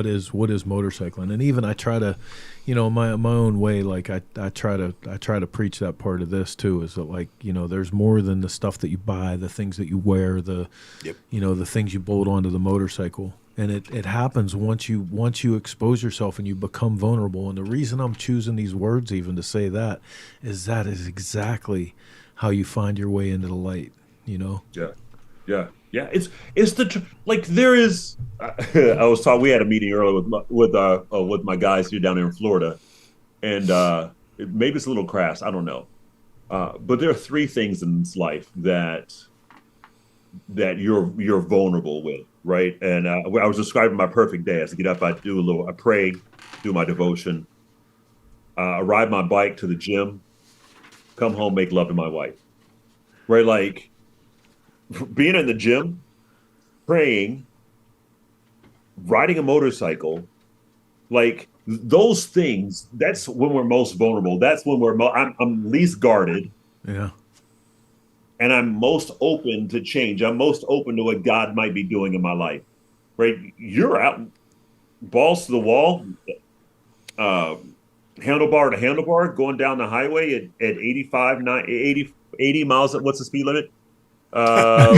is motorcycling, and even I try to, my own way. Like I try to preach that part of this too. Is that there's more than the stuff that you buy, the things that you wear, the things you bolt onto the motorcycle, and it happens once you expose yourself and you become vulnerable. And the reason I'm choosing these words even to say that is exactly how you find your way into the light. Yeah, it's there is. I was talking. We had a meeting earlier with my guys here down there in Florida, and maybe it's a little crass. I don't know, but there are 3 things in this life that you're vulnerable with, right? And I was describing my perfect day. As I get up, I pray, do my devotion, ride my bike to the gym, come home, make love to my wife, right? Like. Being in the gym, praying, riding a motorcycle, like those things, that's when we're most vulnerable. That's when I'm least guarded. Yeah. And I'm most open to change. I'm most open to what God might be doing in my life, right? You're out, balls to the wall, handlebar to handlebar, going down the highway at 85, 80 miles. What's the speed limit? All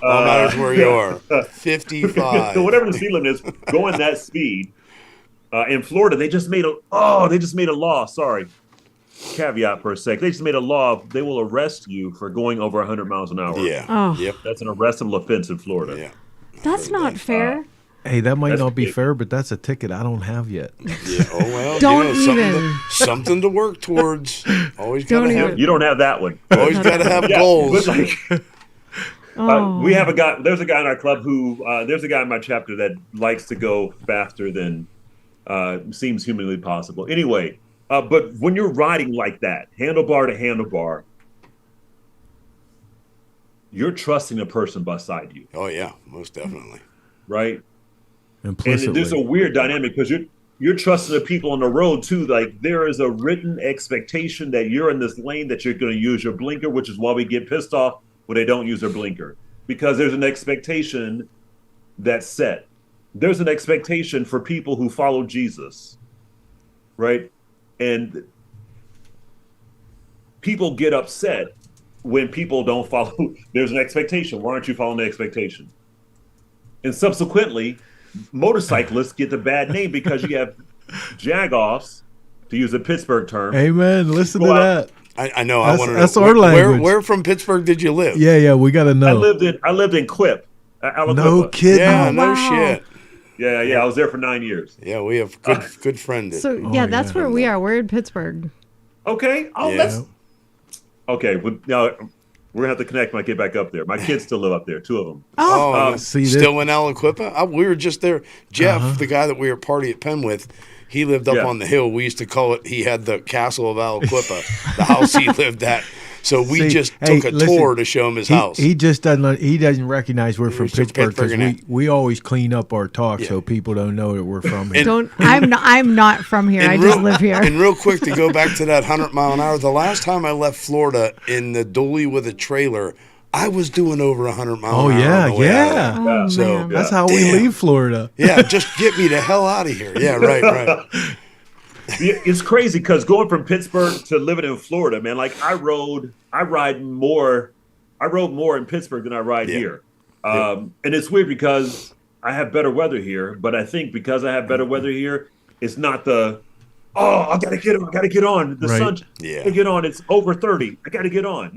matters where you are. 55. So whatever the speed limit is, going that speed. In Florida, they just made a law. Sorry, caveat for a sec. They just made a law. They will arrest you for going over 100 miles an hour. Yeah. Oh. Yep. That's an arrestable offense in Florida. Yeah. That's not fair. Hey, that might not be fair, but that's a ticket I don't have yet. Yeah. Oh well. Don't even. Something to work towards. Always gotta have. You don't have that one. Always gotta have goals. But we have a guy. There's a guy in our club who. There's a guy in my chapter that likes to go faster than seems humanly possible. Anyway, but when you're riding like that, handlebar to handlebar, you're trusting the person beside you. Oh yeah, most definitely. Right. Implicitly. And there's a weird dynamic because you're trusting the people on the road too. Like there is a written expectation that you're in this lane, that you're going to use your blinker, which is why we get pissed off when they don't use their blinker, because there's an expectation that's set. There's an expectation for people who follow Jesus, right? And people get upset when people don't follow. There's an expectation. Why aren't you following the expectation? And subsequently, motorcyclists get the bad name because you have jag-offs, to use a Pittsburgh term. Amen. Listen to that. I know. I want to know. That's our language. Where from Pittsburgh did you live? Yeah. We got to know. I lived in Quip, Aliquippa. No kidding. Yeah, no wow. shit. Yeah. I was there for 9 years. Yeah, we have good friends. So that's where we are. We're in Pittsburgh. Okay. Oh, Yeah. Okay. Well, now we're gonna have to connect when I get back up there. My kids still live up there, 2 of them. Oh, see still in Aliquippa? We were just there. Jeff, the guy that we were party at Penn with, he lived up on the hill. We used to call it, he had the castle of Aliquippa, the house he lived at. So we took a tour to show him his house. He just doesn't recognize we're from Pittsburgh because we always clean up our talk so people don't know that we're from here. I'm not from here. I just live here. And real quick, to go back to that 100 mile an hour, the last time I left Florida in the dually with a trailer, I was doing over 100 miles an hour. Oh, yeah. Oh, so man. That's how we leave Florida. Yeah, just get me the hell out of here. Yeah, right. It's crazy because going from Pittsburgh to living in Florida, man, like I rode more in Pittsburgh than I ride here. And it's weird because I have better weather here, but I think because I have better weather here, it's not I gotta get on. The sun, I gotta get on. It's over 30. I gotta get on,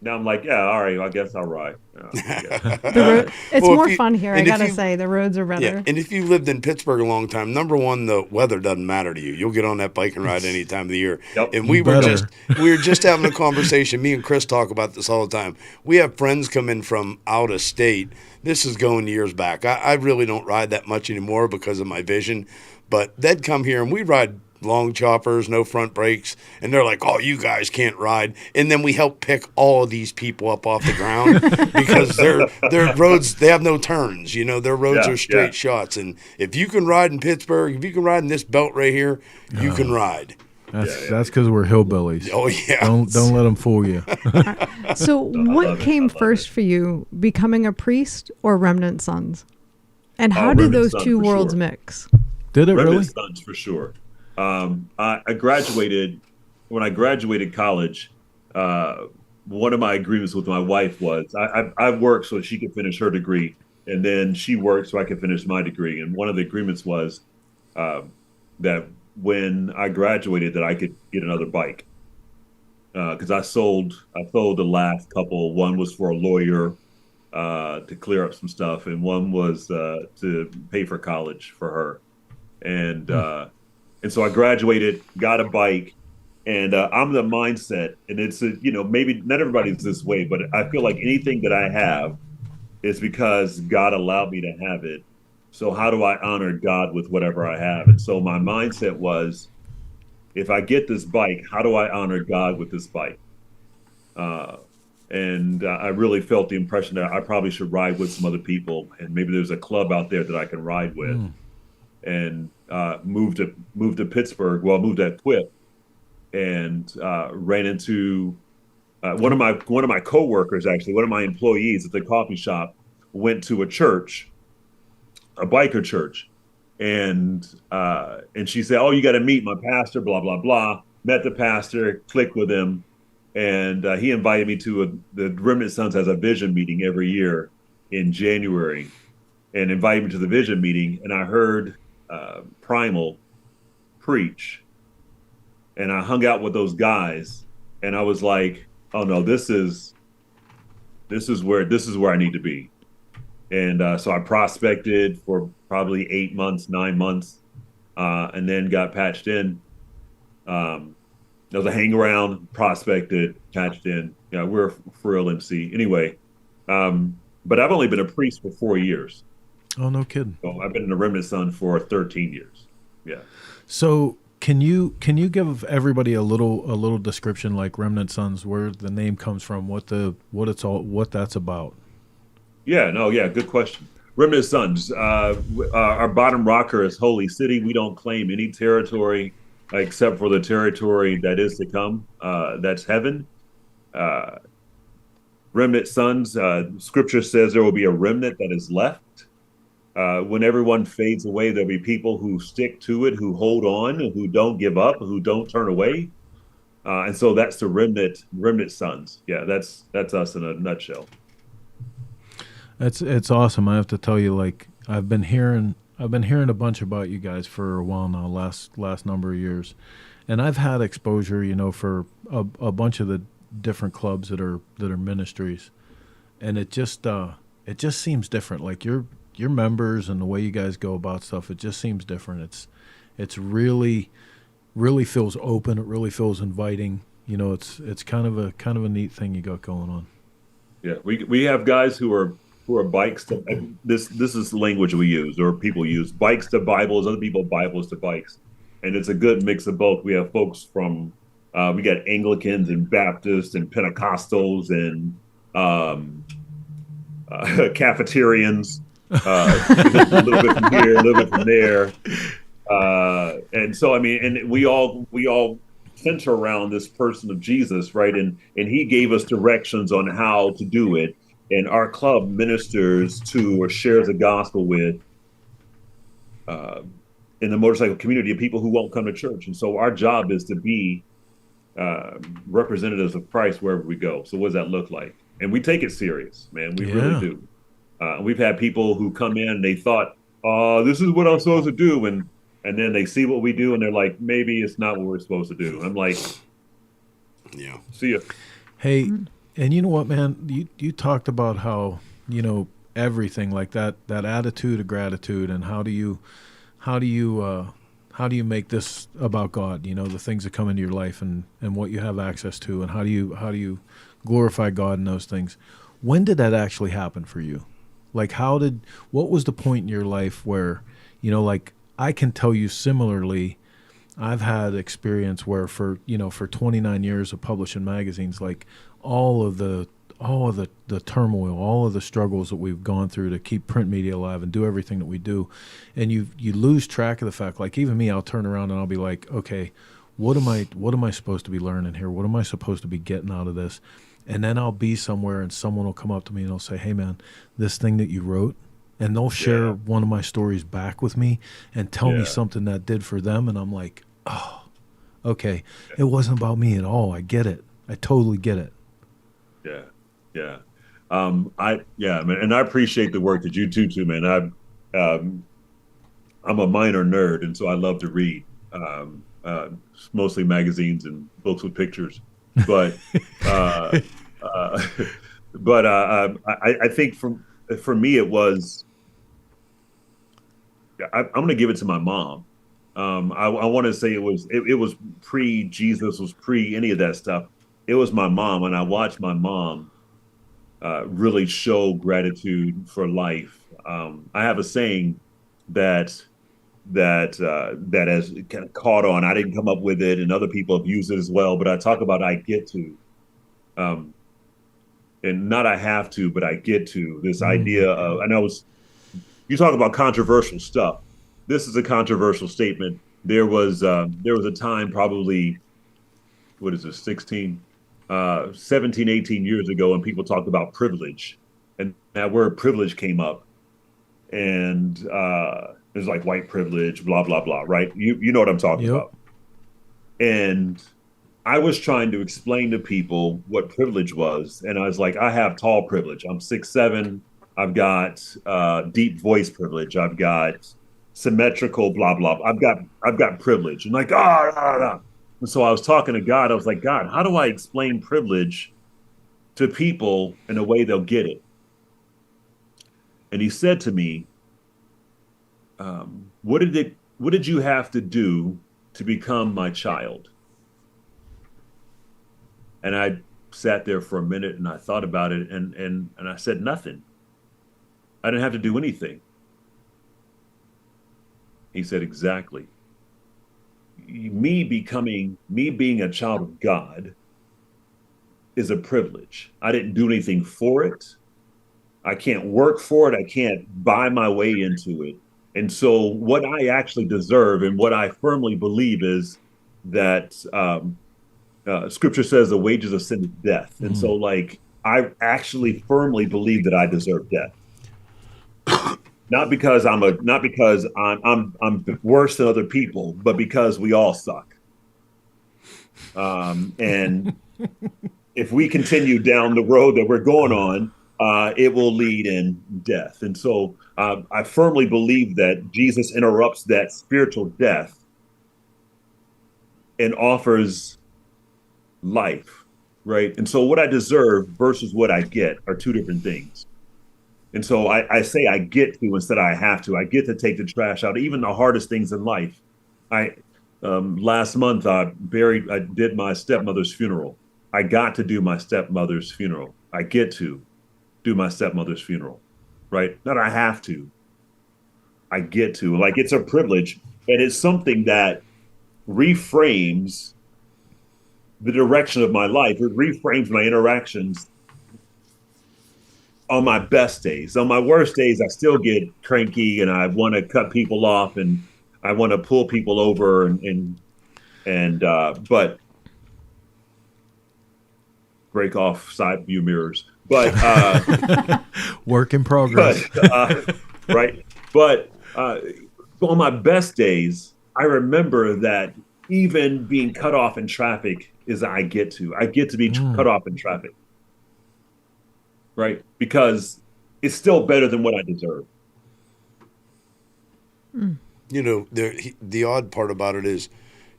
Now I'm like, all right, I guess I'll ride. It's more fun here, I gotta say. The roads are better. Yeah, and if you lived in Pittsburgh a long time, number one, the weather doesn't matter to you. You'll get on that bike and ride any time of the year. Yep. And we were just having a conversation. Me and Chris talk about this all the time. We have friends come in from out of state. This is going years back. I really don't ride that much anymore because of my vision. But they'd come here and we'd ride long choppers, no front brakes, and they're like, "Oh, you guys can't ride." And then we help pick all of these people up off the ground because their roads, they have no turns. Their roads are straight shots. And if you can ride in Pittsburgh, if you can ride in this belt right here, you can ride. That's because we're hillbillies. Oh yeah. Don't let them fool you. So what came first for you, becoming a priest or Remnant Sons? And how did those two worlds mix? Did it Remnant really? Sons for sure. I graduated, when I graduated college, one of my agreements with my wife was I worked so she could finish her degree, and then she worked so I could finish my degree. And one of the agreements was that when I graduated that I could get another bike. Because I sold the last couple. One was for a lawyer to clear up some stuff, and one was to pay for college for her. And so I graduated, got a bike, and I'm the mindset, and it's, maybe not everybody's this way, but I feel like anything that I have is because God allowed me to have it. So how do I honor God with whatever I have? And so my mindset was, if I get this bike, how do I honor God with this bike? And I really felt the impression that I probably should ride with some other people, and maybe there's a club out there that I can ride with. And moved to Pittsburgh. Well, moved at Quip, and ran into one of my coworkers. Actually, one of my employees at the coffee shop went to a church, a biker church, and she said, "Oh, you got to meet my pastor." Blah blah blah. Met the pastor, clicked with him, and he invited me to the Remnant Sons has a vision meeting every year in January, and invited me to the vision meeting. And I heard Primal preach, and I hung out with those guys, and I was like, "Oh no, this is where I need to be." And so I prospected for probably 8 months, 9 months, and then got patched in. There was a hang around, prospected, patched in. We're for real MC anyway. But I've only been a priest for 4 years. Oh, no kidding. So I've been in the Remnant Son for 13 years. Yeah. So can you give everybody a little description, like Remnant Sons, where the name comes from, what that's about? Yeah. Good question. Remnant Sons. Our bottom rocker is Holy City. We don't claim any territory except for the territory that is to come. That's heaven. Remnant Sons. Scripture says there will be a remnant that is left. When everyone fades away, there'll be people who stick to it, who hold on, who don't give up, who don't turn away. And so that's the remnant Sons. Yeah, that's us in a nutshell. It's awesome. I have to tell you, like I've been hearing a bunch about you guys for a while now, last number of years, and I've had exposure, for a bunch of the different clubs that are ministries, and it just seems different. Like your members and the way you guys go about stuff, it just seems different. It's really feels open. It really feels inviting. It's kind of a neat thing you got going on. Yeah, we have guys who are bikes to this is the language we use, or people use bikes to Bibles, other people Bibles to bikes, and it's a good mix of both. We have folks from we got Anglicans and Baptists and Pentecostals and cafeterians, a little bit from here, a little bit from there, and so I mean, and we all center around this person of Jesus, right? And he gave us directions on how to do it. And our club ministers to or shares the gospel with in the motorcycle community of people who won't come to church. And so our job is to be representatives of Christ wherever we go. So what does that look like? And we take it serious, man. We really do. We've had people who come in and they thought, this is what I'm supposed to do. And then they see what we do and they're like, maybe it's not what we're supposed to do. I'm like, yeah, see ya. Hey, and you know what, man? You talked about how, everything like that attitude of gratitude, and how do you make this about God? The things that come into your life and what you have access to, and how do you glorify God in those things? When did that actually happen for you? Like, what was the point in your life where, like, I can tell you similarly, I've had experience where for 29 years of publishing magazines, like all of the turmoil, all of the struggles that we've gone through to keep print media alive and do everything that we do, and you lose track of the fact. Like, even me, I'll turn around and I'll be like, okay, what am I supposed to be learning here? What am I supposed to be getting out of this? And then I'll be somewhere and someone will come up to me and they'll say, hey man, this thing that you wrote, and they'll share one of my stories back with me and tell me something that did for them, and I'm like, oh, okay, it wasn't about me at all. I get it. I totally get it. Yeah. Man, and I appreciate the work that you do too, man. I'm a minor nerd, and so I love to read, mostly magazines and books with pictures. But I think for me it was. I'm going to give it to my mom. I want to say it was pre-Jesus, was pre any of that stuff. It was my mom, and I watched my mom really show gratitude for life. I have a saying that has kind of caught on. I didn't come up with it, and other people have used it as well. But I talk about I get to, and not I have to, but I get to. This idea of, I know you talk about controversial stuff. This is a controversial statement. There was a time, probably, what is this, 17, 18 years ago, when people talked about privilege, and that word privilege came up, and it was like white privilege, blah blah blah, right? You know what I'm talking about. And I was trying to explain to people what privilege was, and I was like, I have tall privilege. I'm 6'7". I've got deep voice privilege. I've got symmetrical blah blah. I've got privilege. And like, And so I was talking to God. I was like, God, how do I explain privilege to people in a way they'll get it? And he said to me, what did you have to do to become my child? And I sat there for a minute and I thought about it, and I said nothing. I didn't have to do anything. He said, exactly. Me being a child of God is a privilege. I didn't do anything for it. I can't work for it. I can't buy my way into it. And so what I actually deserve, and what I firmly believe, is that Scripture says the wages of sin is death. And so, like, I actually firmly believe that I deserve death. Not because I'm worse than other people, but because we all suck. And if we continue down the road that we're going on, it will lead in death. And so I firmly believe that Jesus interrupts that spiritual death and offers life, right? And so what I deserve versus what I get are two different things. And so I say I get to instead of I have to. I get to take the trash out, even the hardest things in life. Last month I did my stepmother's funeral. I got to do my stepmother's funeral. I get to do my stepmother's funeral, right? Not I have to. I get to. Like, it's a privilege, and it's something that reframes the direction of my life. It reframes my interactions on my best days. On my worst days, I still get cranky and I want to cut people off and I want to pull people over but break off side view mirrors. But work in progress. Right. But on my best days, I remember that even being cut off in traffic is I get to be cut off in traffic. Right? Because it's still better than what I deserve. You know, the odd part about it is,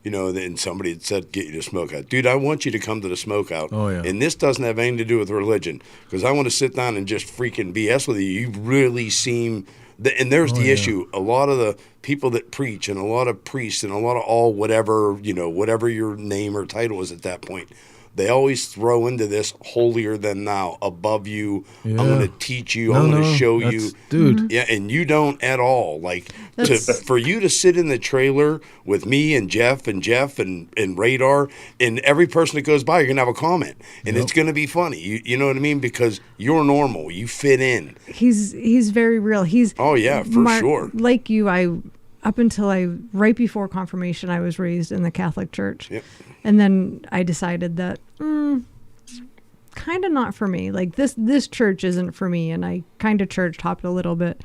you know, and somebody had said, get you to SmokeOut. Dude, I want you to come to the SmokeOut. Oh, yeah. And this doesn't have anything to do with religion, because I want to sit down and just freaking BS with you. You really seem... And there's the issue. A lot of the people that preach and a lot of priests and a lot of all whatever, you know, whatever your name or title is at that point, they always throw into this holier than thou, above you. Yeah. I'm going to teach you. I'm going to show you. Dude. Yeah, and you don't at all. Like, for you to sit in the trailer with me and Jeff and Radar, and every person that goes by, you're going to have a comment. And it's going to be funny. You know what I mean? Because you're normal. You fit in. He's very real. Oh, yeah, for sure. Like you, up until right before confirmation, I was raised in the Catholic Church. Yep. And then I decided that kind of not for me. Like this church isn't for me. And I kind of church hopped a little bit.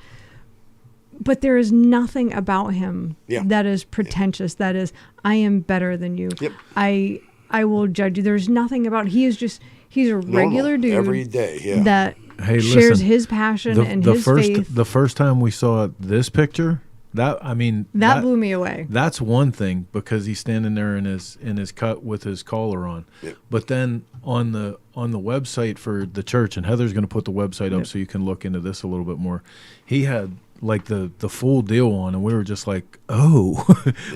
But there is nothing about him that is pretentious. That is, I am better than you. Yep. I will judge you. There's nothing about, he's a regular dude every day. That shares his passion and his faith. The first time we saw this picture, that blew me away. That's one thing, because he's standing there in his cut with his collar on. Yep. But then on the website for the church, and Heather's going to put the website up so you can look into this a little bit more. He had like the full deal on, and we were just like, oh,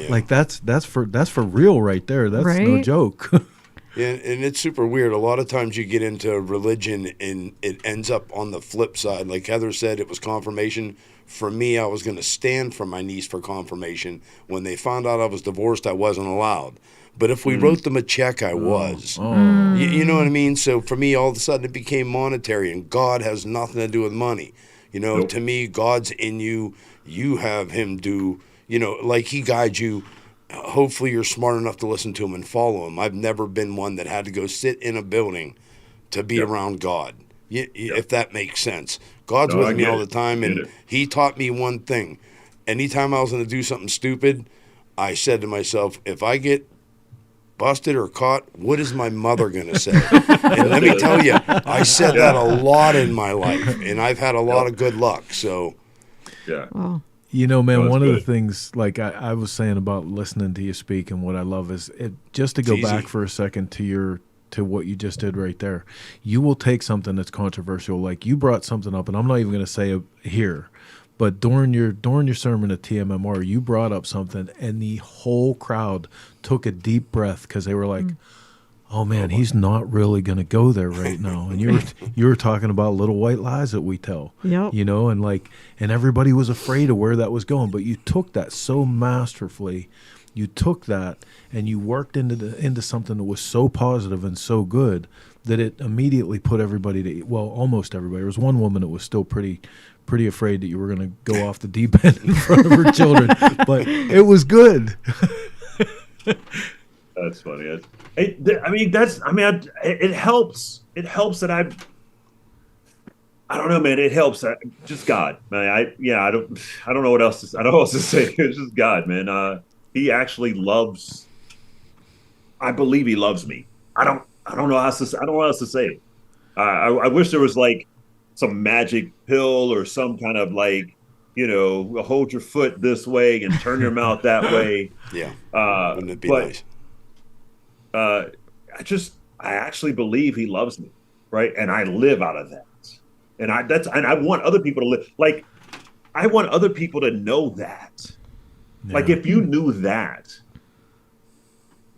like that's for real right there. That's no joke. Yeah, and it's super weird. A lot of times you get into religion and it ends up on the flip side. Like Heather said, it was confirmation. For me, I was going to stand for my niece for confirmation. When they found out I was divorced, I wasn't allowed. But if we wrote them a check, I was. You know what I mean? So for me, all of a sudden it became monetary, and God has nothing to do with money. You know, to me, God's in you. You have him do, you know, like he guides you. Hopefully you're smart enough to listen to him and follow him. I've never been one that had to go sit in a building to be around God, if that makes sense. God's with me all the time, and he taught me one thing. Anytime I was going to do something stupid, I said to myself, if I get busted or caught, what is my mother going to say? And let me tell you, I said that a lot in my life, and I've had a lot of good luck. So, Wow. You know, man, one of the things, like I was saying about listening to you speak, and what I love is just to go back for a second to what you just did right there. You will take something that's controversial, like you brought something up, and I'm not even going to say it here, but during your sermon at TMMR, you brought up something, and the whole crowd took a deep breath because they were like, oh man, he's not really going to go there right now. And you were talking about little white lies that we tell, you know, and everybody was afraid of where that was going. But you took that so masterfully. You took that and you worked into something that was so positive and so good that it immediately put everybody almost everybody. There was one woman that was still pretty afraid that you were going to go off the deep end in front of her children, but it was good. That's funny. It helps. It helps that I don't know, man. It helps. Just God, man. I don't know what else to. I don't know what else to say. It's just God, man. He actually loves. I believe he loves me. I don't know how else to say it. I wish there was like some magic pill or some kind of like, hold your foot this way and turn your mouth that way. Yeah. Wouldn't it be but nice? I actually believe he loves me, right? And I live out of that. And I want other people to live, like, I want other people to know that. Yeah. Like, if you knew that,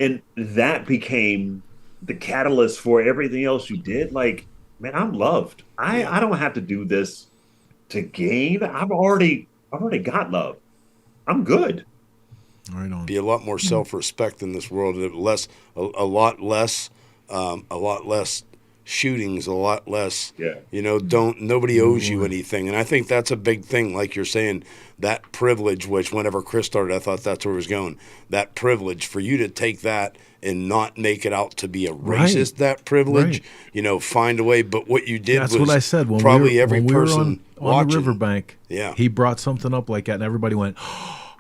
and that became the catalyst for everything else you did, like, man, I'm loved. I don't have to do this to gain. I've already got love. I'm good. Right on. Be a lot more self-respect in this world. A lot less shootings, a lot less. Yeah. Nobody owes you anything, and I think that's a big thing. Like you're saying, that privilege, which whenever Chris started, I thought that's where he was going. That privilege for you to take that and not make it out to be a racist. Right. That privilege, find a way. But what you did was what I said. When probably every when person we were on the riverbank. Yeah. He brought something up like that, and everybody went.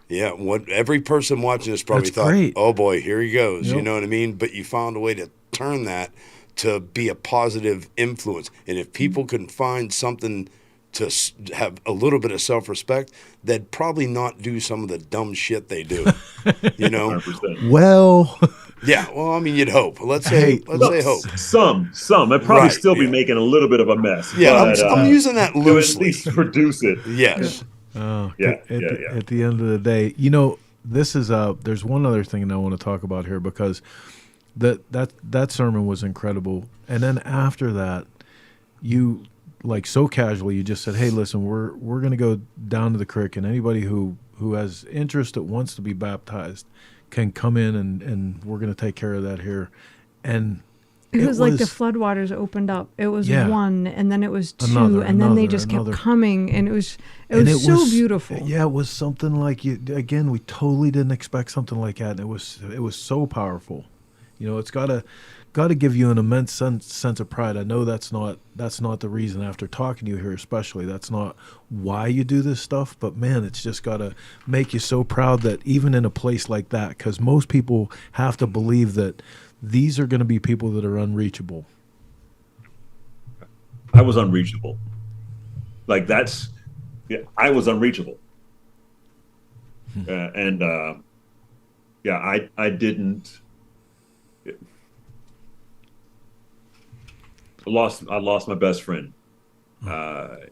Yeah, every person watching this probably thought, great. "Oh boy, here he goes." Yep. You know what I mean? But you found a way to turn that to be a positive influence. And if people can find something to have a little bit of self-respect, they'd probably not do some of the dumb shit they do. 100%. Well, yeah. Well, I mean, you'd hope. Let's say hope. Some. They'd probably still be making a little bit of a mess. Yeah, but, I'm using that loosely. At least produce it. Yes. At the end of the day, this is there's one other thing that I want to talk about here, because that sermon was incredible. And then after that, you like so casually you just said, "Hey, listen, we're going to go down to the creek, and anybody who has interest that wants to be baptized can come in, and we're going to take care of that here." And it was like the floodwaters opened up. It was one, and then it was two, and then they just kept coming, and it was so beautiful. Yeah, it was something like we totally didn't expect something like that, and it was so powerful. It's got to give you an immense sense of pride. I know that's not the reason, after talking to you here especially, that's not why you do this stuff, but man, it's just got to make you so proud that even in a place like that, because most people have to believe that these are going to be people that are unreachable. I was unreachable. Like I was unreachable. I didn't. I lost my best friend.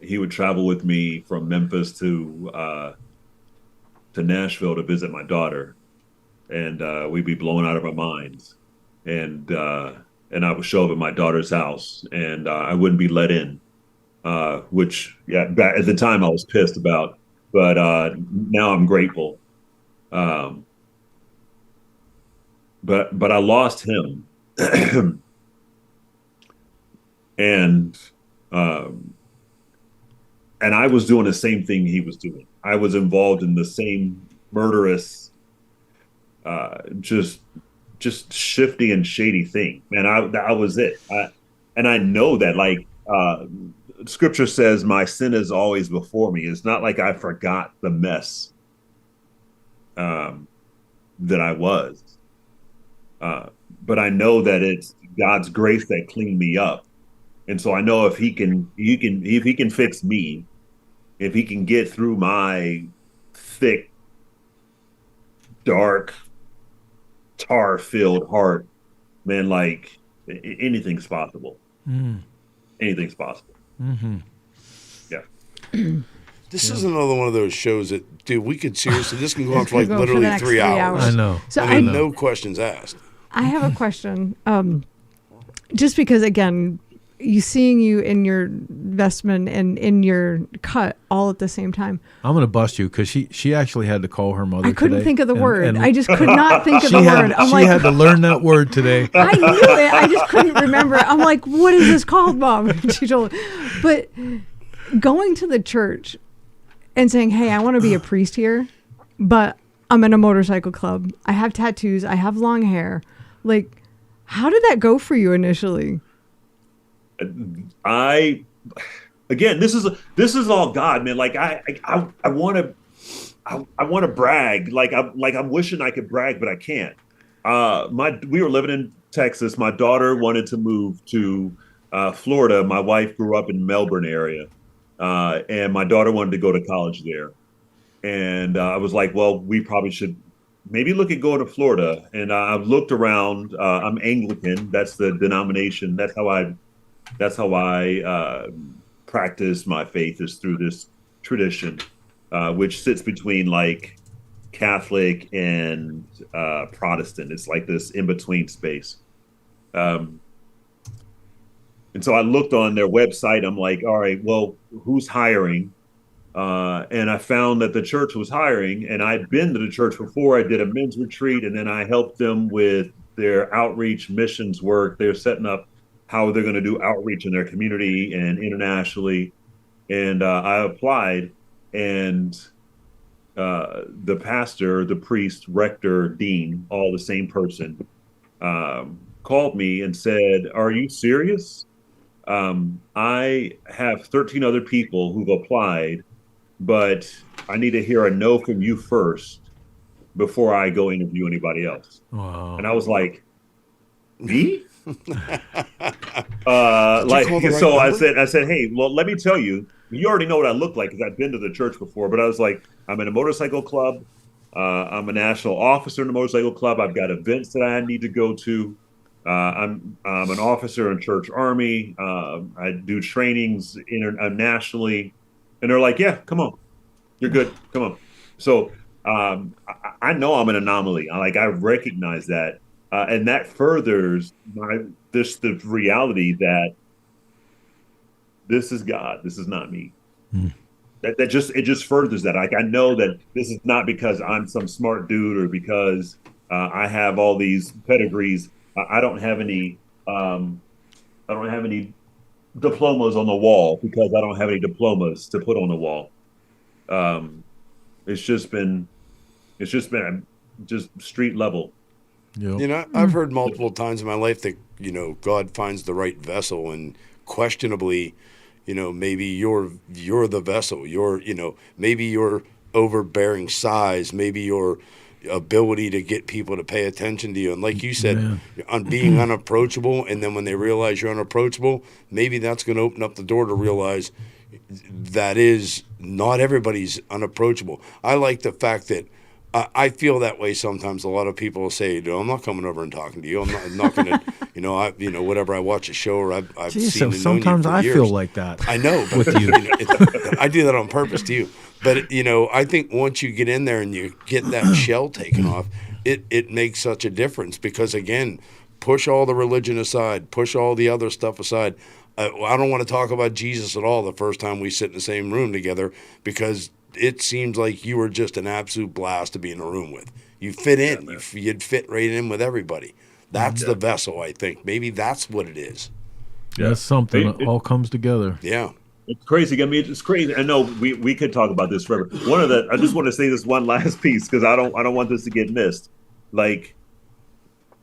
He would travel with me from Memphis to Nashville to visit my daughter, and we'd be blown out of our minds. And I would show up at my daughter's house, and I wouldn't be let in, which back at the time I was pissed about, but now I'm grateful. But I lost him, and I was doing the same thing he was doing. I was involved in the same murderous, just shifty and shady thing, man. I was it. And I know that, like, scripture says my sin is always before me. It's not like I forgot the mess that I was. But I know that it's God's grace that cleaned me up. And so I know if he can fix me, if he can get through my thick, dark, tar-filled heart, man, like, anything's possible. Anything's possible. Mm-hmm. Yeah. This is another one of those shows that, dude, we could seriously, this can go on for like literally 3 hours. I know. So I mean, no questions asked. I have a question. Just because, again, seeing you in your vestment and in your cut all at the same time. I'm going to bust you, because she actually had to call her mother. I couldn't today, think of the word. and I just could not think of the word. She had to learn that word today. I knew it. I just couldn't remember it. I'm like, what is this called, Mom? She told me. But going to the church and saying, hey, I want to be a priest here, but I'm in a motorcycle club. I have tattoos. I have long hair. Like, how did that go for you initially? Again, this is all God, man. Like I want to brag. Like I'm wishing I could brag, but I can't. We were living in Texas. My daughter wanted to move to Florida. My wife grew up in Melbourne area, and my daughter wanted to go to college there. And I was like, well, we probably should maybe look at going to Florida. And I've looked around. I'm Anglican. That's the denomination. That's how I practice my faith, is through this tradition, which sits between like Catholic and Protestant. It's like this in between space. And so I looked on their website. I'm like, all right, well, who's hiring? And I found that the church was hiring, and I'd been to the church before. I did a men's retreat, and then I helped them with their outreach missions work. They're setting up how they're going to do outreach in their community and internationally. And I applied, and the pastor, the priest, rector, dean, all the same person, called me and said, "Are you serious? I have 13 other people who've applied, but I need to hear a no from you first before I go interview anybody else." Wow. And I was like, me? I said, hey, well, let me tell you, you already know what I look like, because I've been to the church before. But I was like, I'm in a motorcycle club. I'm a national officer in the motorcycle club. I've got events that I need to go to. I'm an officer in Church Army. I do trainings nationally. And they're like, yeah, come on. You're good. Come on. So I know I'm an anomaly. I recognize that. And that furthers the reality that this is God. This is not me. It just furthers that. Like, I know that this is not because I'm some smart dude or because I have all these pedigrees. I don't have any diplomas on the wall, because I don't have any diplomas to put on the wall. It's just been street level. Yep. You know, I've heard multiple times in my life that, you know, God finds the right vessel, and questionably, you know, maybe you're the vessel. Maybe your overbearing size, maybe your ability to get people to pay attention to you. And like you said, on being unapproachable, and then when they realize you're unapproachable, maybe that's going to open up the door to realize that is not everybody's unapproachable. I like the fact that I feel that way sometimes. A lot of people will say, "No, I'm not coming over and talking to you. I'm not going to, whatever. I watch a show, or I've Jeez, seen so sometimes I feel like that. I know, but with you. I do that on purpose to you. But I think once you get in there and you get that shell taken off, it makes such a difference, because again, push all the religion aside, push all the other stuff aside. I don't want to talk about Jesus at all the first time we sit in the same room together, because it seems like you were just an absolute blast to be in a room with. You fit in. You'd fit right in with everybody. That's the vessel, I think. Maybe that's what it is. Yeah, that's something. It all comes together. Yeah. It's crazy. I mean, it's crazy. I know we could talk about this forever. I just want to say this one last piece, because I don't want this to get missed. Like,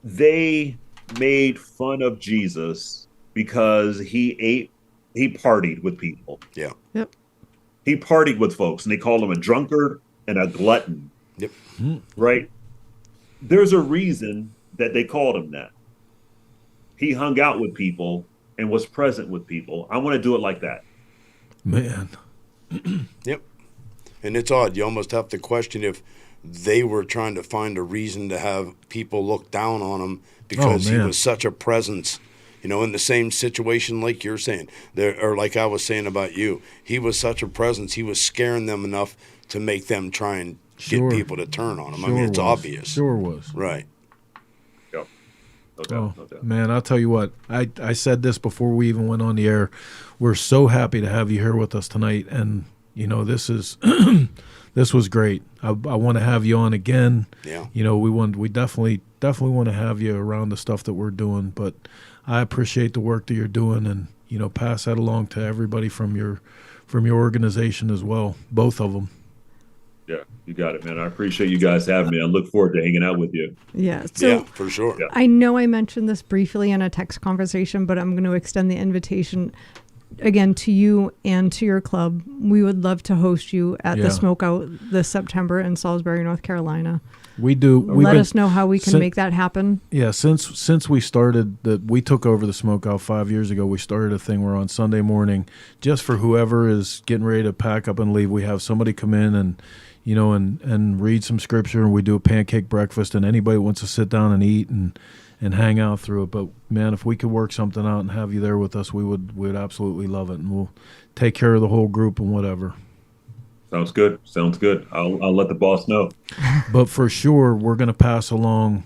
they made fun of Jesus because he partied with people. Yeah. Yep. He partied with folks, and they called him a drunkard and a glutton. Yep. Right? There's a reason that they called him that. He hung out with people and was present with people. I want to do it like that. Man. Yep. And it's odd. You almost have to question if they were trying to find a reason to have people look down on him, because he was such a presence. In the same situation like you're saying, or like I was saying about you, he was such a presence. He was scaring them enough to make them try and get people to turn on him. I mean, it's obvious. Sure was. Right. Yep. No doubt. Man, I'll tell you what. I said this before we even went on the air. We're so happy to have you here with us tonight, and this is this was great. I want to have you on again. Yeah. We definitely want to have you around the stuff that we're doing, but I appreciate the work that you're doing, and pass that along to everybody from your organization as well, both of them. Yeah, you got it, man. I appreciate you guys having me. I look forward to hanging out with you. Yeah, for sure. I know I mentioned this briefly in a text conversation, but I'm going to extend the invitation. again, to you and to your club, we would love to host you at the SmokeOut this September in Salisbury, North Carolina. We do. Let us know how we can make that happen. Yeah, since we started, we took over the SmokeOut 5 years ago. We started a thing where on Sunday morning, just for whoever is getting ready to pack up and leave, we have somebody come in and, you know, and read some scripture, and we do a pancake breakfast, and anybody wants to sit down and eat and hang out through it. But man, if we could work something out and have you there with us, we'd absolutely love it, and we'll take care of the whole group and whatever. Sounds good. Sounds good. I'll let the boss know. But for sure, we're going to pass along,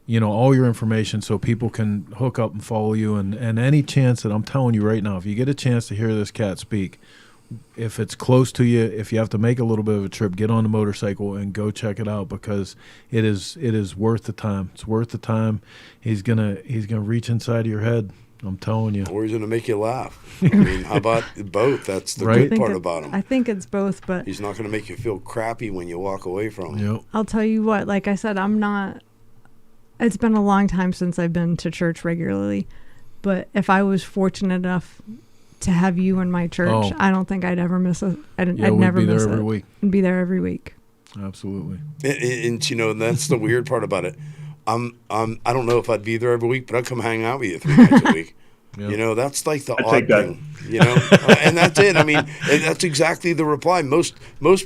you know, all your information so people can hook up and follow you. And any chance that I'm telling you right now, if you get a chance to hear this cat speak, if it's close to you, if you have to make a little bit of a trip, get on the motorcycle and go check it out, because it is worth the time. It's worth the time. He's gonna reach inside of your head. I'm telling you. Or he's going to make you laugh. I mean, how about both? That's the good part about him. I think it's both, but he's not going to make you feel crappy when you walk away from him. Yep. I'll tell you what, like I said, it's been a long time since I've been to church regularly, but if I was fortunate enough to have you in my church, I don't think I'd ever miss it. I'd never miss it. Every week. I'd be there every week. Absolutely. And you know, that's the weird part about it. I don't know if I'd be there every week, but I'd come hang out with you 3 nights a week. Yep. You know, that's like the odd thing, you know, and that's it. I mean, that's exactly the reply. Most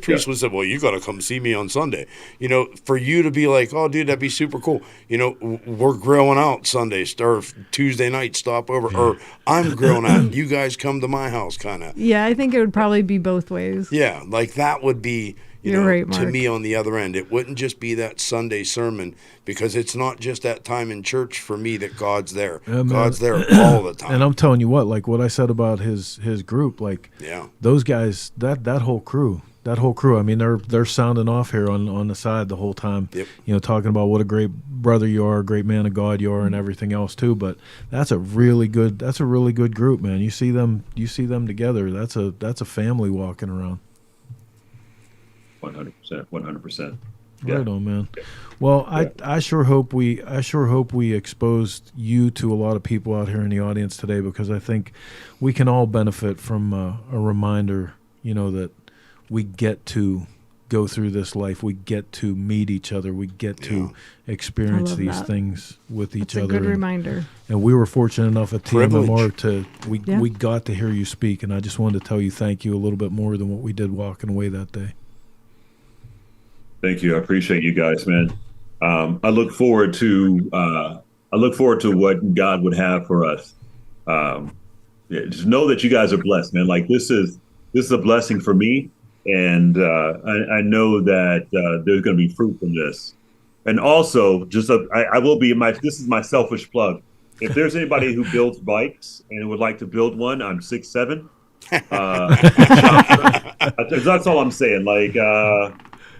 priests would say, well, you got to come see me on Sunday. You know, for you to be like, oh, dude, that'd be super cool. You know, we're grilling out Sundays or Tuesday night, stop over, or I'm grilling out. You guys come to my house, kind of. Yeah, I think it would probably be both ways. Yeah, like that would be, You're right, Mark. to me on the other end. It wouldn't just be that Sunday sermon, because it's not just that time in church for me that God's there. God's there all the time. And I'm telling you what, like what I said about his group, like those guys, that whole crew. I mean, they're sounding off here on the side the whole time. Yep. You know, talking about what a great brother you are, a great man of God you are, and everything else too. But that's a really good group, man. You see them together. That's a family walking around. 100%. Right on, man. Well, I sure hope we exposed you to a lot of people out here in the audience today, because I think we can all benefit from a reminder, you know, that we get to go through this life. We get to meet each other. We get to experience these things with each other. That's a good reminder. And we were fortunate enough at TMMR we got to hear you speak, and I just wanted to tell you thank you a little bit more than what we did walking away that day. Thank you. I appreciate you guys, man. I look forward to what God would have for us. Just know that you guys are blessed, man. Like this is a blessing for me, and I know that there's going to be fruit from this. And also, this is my selfish plug. If there's anybody who builds bikes and would like to build one, I'm 6'7". That's all I'm saying. Like.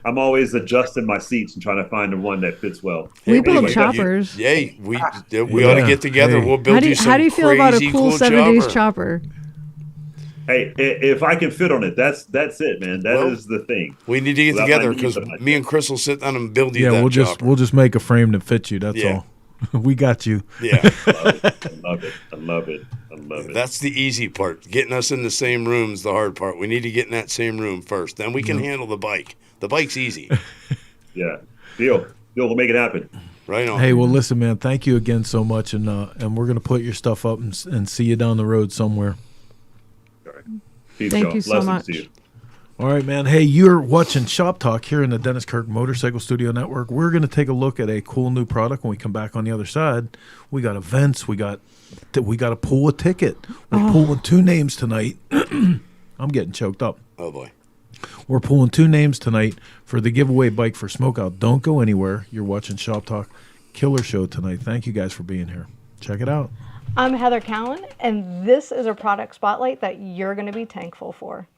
I'm always adjusting my seats and trying to find the one that fits well. We build choppers. We ought to get together. We'll build you some How do you feel about a cool 70s chopper? Hey, if I can fit on it, that's it, man. That is the thing. We need to get together, because me and Chris will sit down and build you that chopper. We'll just make a frame that fits you. That's all. We got you. Yeah. I love it. That's the easy part. Getting us in the same room's the hard part. We need to get in that same room first. Then we can handle the bike. The bike's easy. Yeah. Deal. We'll make it happen. Right on. Hey, well, listen, man, thank you again so much. And we're going to put your stuff up and see you down the road somewhere. All right. Peace, thank y'all. you so much. To you. All right, man. Hey, you're watching Shop Talk here in the Dennis Kirk Motorcycle Studio Network. We're going to take a look at a cool new product. When we come back on the other side, we got events. We got to pull a ticket. We're pulling 2 names tonight. I'm getting choked up. Oh, boy. We're pulling 2 names tonight for the giveaway bike for SmokeOut. Don't go anywhere. You're watching Shop Talk. Killer show tonight. Thank you guys for being here. Check it out. I'm Heather Cowan, and this is a product spotlight that you're going to be thankful for.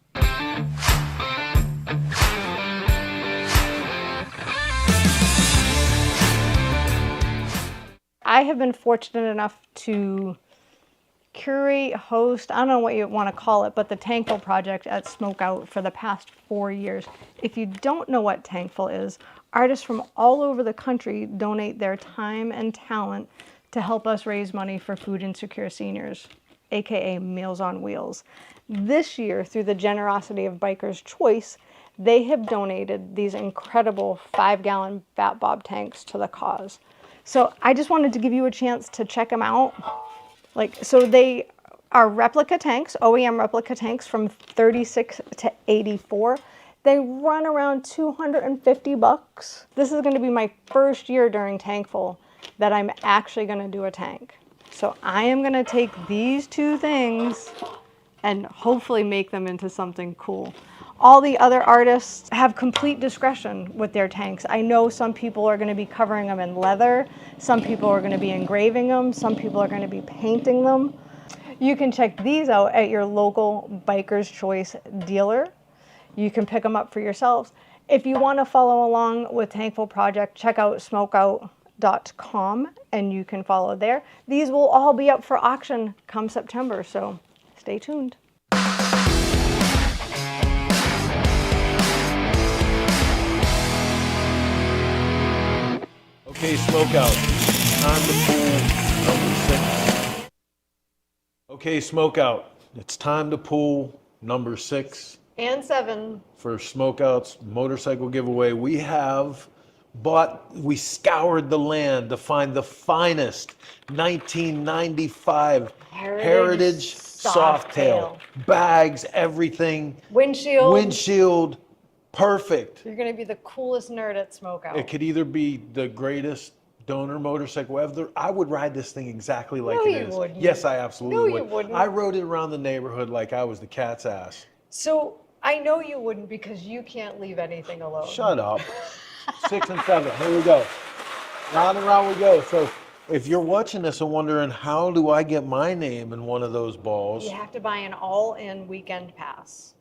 I have been fortunate enough to curate, host, I don't know what you want to call it, but the Tankful project at SmokeOut for the past 4 years. If you don't know what Tankful is, artists from all over the country donate their time and talent to help us raise money for food insecure seniors. aka Meals on Wheels. This year, through the generosity of Bikers Choice, they have donated these incredible 5-gallon Fat Bob tanks to the cause. So I just wanted to give you a chance to check them out. So they are replica tanks, OEM replica tanks from 36 to 84. They run around $250. This is going to be my first year during Tankful that I'm actually going to do a tank. So I am going to take these two things and hopefully make them into something cool. All the other artists have complete discretion with their tanks. I know some people are going to be covering them in leather, some people are going to be engraving them, some people are going to be painting them. You can check these out at your local Bikers Choice dealer. You can pick them up for yourselves. If you want to follow along with Tankful Project, check out SmokeOut.com and you can follow there. These will all be up for auction come September, so stay tuned. Okay, SmokeOut. Time to pull number 6. Okay, SmokeOut. It's time to pull number 6. And 7. For SmokeOut's motorcycle giveaway. We scoured the land to find the finest 1995 Heritage Softail. Bags, everything. Windshield. Perfect. You're going to be the coolest nerd at SmokeOut. It could either be the greatest donor motorcycle ever. I would ride this thing exactly like it is. No, you wouldn't. Yes, I absolutely would. No, you wouldn't. I rode it around the neighborhood like I was the cat's ass. So I know you wouldn't because you can't leave anything alone. Shut up. 6 and 7. Here we go. Round and round we go. So if you're watching this and wondering how do I get my name in one of those balls, You have to buy an all-in weekend pass.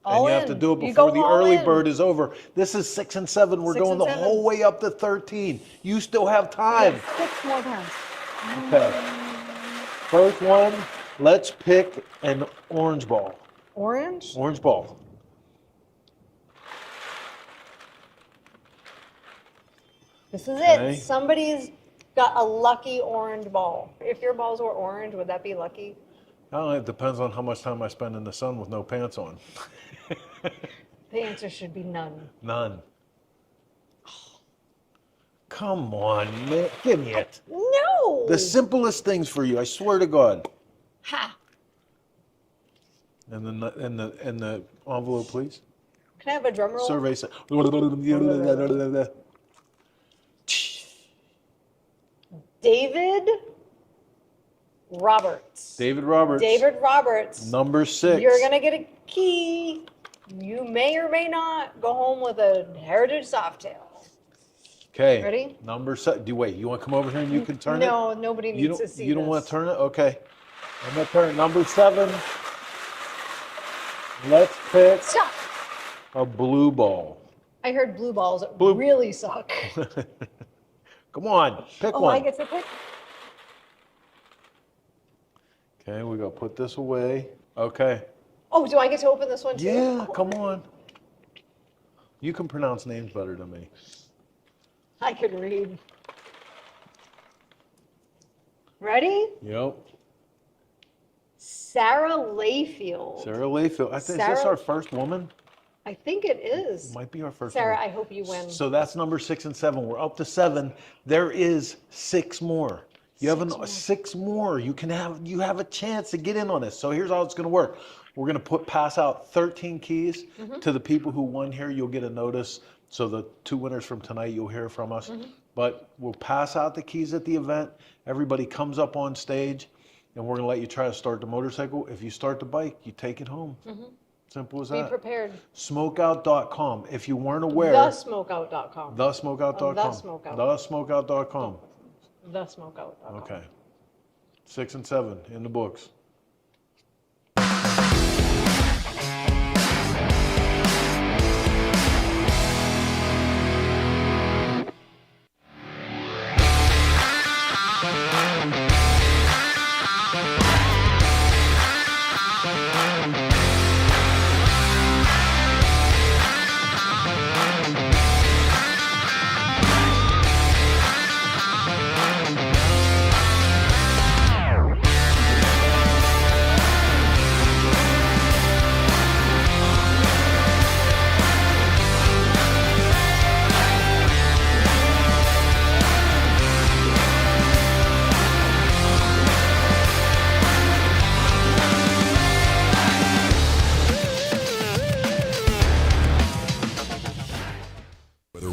and you have to do it before the early bird is over. This is 6 and 7. We're 6 going and the 7. whole way up to 13. You still have time. 6 more times. Okay. First one, let's pick an orange ball. Orange? Orange ball. This is Okay. it. Somebody's got a lucky orange ball. If your balls were orange, would that be lucky? Oh, it depends on how much time I spend in the sun with no pants on. The answer should be none. None. Come on, man. Give me it. No! The simplest things for you, I swear to God. Ha! And the envelope, please. Can I have a drum roll? Survey. David Roberts. David Roberts. David Roberts. Number 6. You're going to get a key. You may or may not go home with a Heritage Softail. Okay. Ready? Number 7. Wait, you want to come over here and you can turn it? No, nobody needs to see You don't this. want to turn it? Okay. I'm going to turn it. Number 7. Let's pick Stop. a blue ball. I heard blue balls Blue- really suck. Come on, pick Oh, one. I get to pick? Okay, we go put this away. Okay. Oh, do I get to open this one too? Yeah, come on. You can pronounce names better than me. I can read. Ready? Yep. Sarah Layfield. Sarah Layfield. I think is this Sarah- our first woman? I think it is. Might be our first Sarah, woman. I hope you win. So that's number 6 and 7. We're up to 7. There is 6 more. You have 6 more. You have a chance to get in on this. So here's how it's going to work. We're going to pass out 13 keys to the people who won here. You'll get a notice. So the 2 winners from tonight, you'll hear from us. But we'll pass out the keys at the event. Everybody comes up on stage, and we're going to let you try to start the motorcycle. If you start the bike, you take it home. Simple as Be that. prepared. SmokeOut.com. If you weren't aware. TheSmokeout.com. TheSmokeOut.com. TheSmokeout. TheSmokeOut.com. TheSmokeout.com. Okay. 6 and 7 in the books.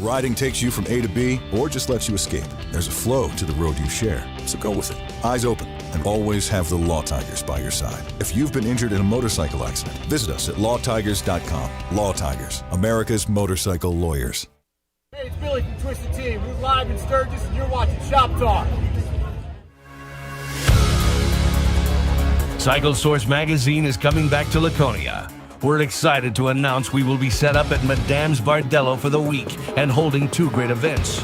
riding takes you from A to B or just lets you escape, there's a flow to the road you share. So go with it. Eyes open, and always have the Law Tigers by your side. If you've been injured in a motorcycle accident, visit us at lawtigers.com. Law Tigers, America's motorcycle lawyers. Hey, it's Billy from Twisted Tea. We're live in Sturgis, and you're watching Shop Talk. Cycle Source Magazine is coming back to Laconia. We're excited to announce we will be set up at Madame's Bardello for the week and holding 2 great events.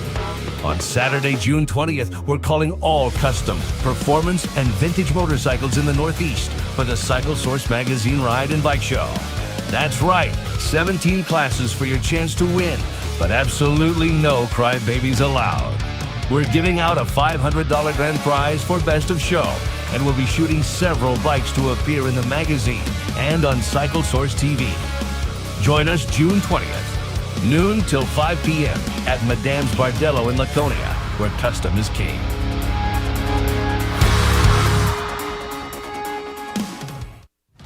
On Saturday, June 20th, we're calling all custom, performance, and vintage motorcycles in the Northeast for the Cycle Source Magazine Ride and Bike Show. That's right, 17 classes for your chance to win, but absolutely no crybabies allowed. We're giving out a $500 grand prize for Best of Show, and we'll be shooting several bikes to appear in the magazine and on Cycle Source TV. Join us June 20th, noon till 5 p.m. at Madame's Bardello in Laconia, where custom is king.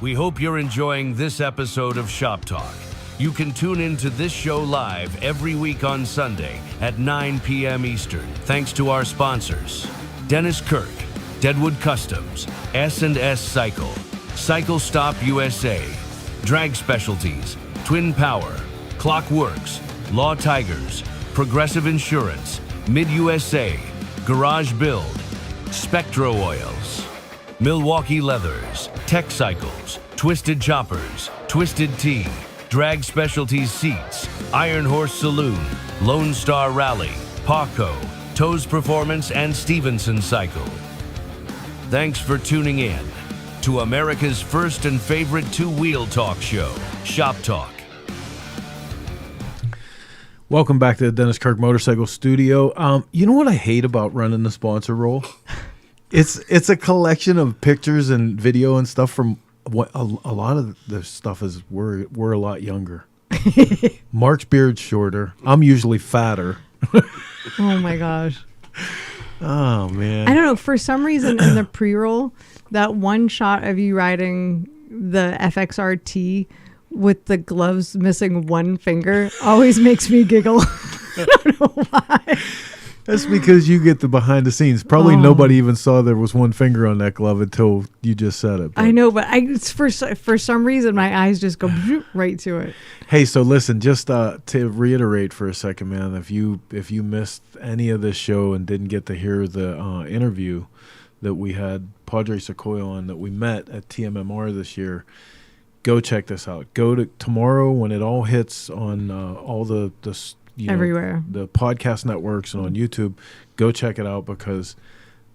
We hope you're enjoying this episode of Shop Talk. You can tune in to this show live every week on Sunday at 9 p.m. Eastern, thanks to our sponsors: Dennis Kirk, Deadwood Customs, S&S Cycle, Cycle Stop USA, Drag Specialties, Twin Power, Clockworks, Law Tigers, Progressive Insurance, Mid-USA, Garage Build, Spectro Oils, Milwaukee Leathers, Tech Cycles, Twisted Choppers, Twisted Tea, Drag Specialties Seats, Iron Horse Saloon, Lone Star Rally, Paco, Toes Performance, and Stevenson Cycle. Thanks for tuning in to America's first and favorite two-wheel talk show, Shop Talk. Welcome back to the Dennis Kirk Motorcycle Studio. You know what I hate about running the sponsor role? It's a collection of pictures and video and stuff from what a lot of the stuff is we're a lot younger. Mark's beard's shorter. I'm usually fatter. Oh my gosh. Oh man. I don't know. For some reason in the pre-roll, that one shot of you riding the FXRT with the gloves missing one finger always makes me giggle. I don't know why. That's because you get the behind the scenes. Probably nobody even saw there was one finger on that glove until you just said it. But. I know, but it's for some reason my eyes just go right to it. Hey, so listen, just to reiterate for a second, man, if you missed any of this show and didn't get to hear the interview that we had Padre Sequoia on that we met at TMMR this year, go check this out. Go to tomorrow when it all hits on all the everywhere, the podcast networks and on YouTube. Go check it out because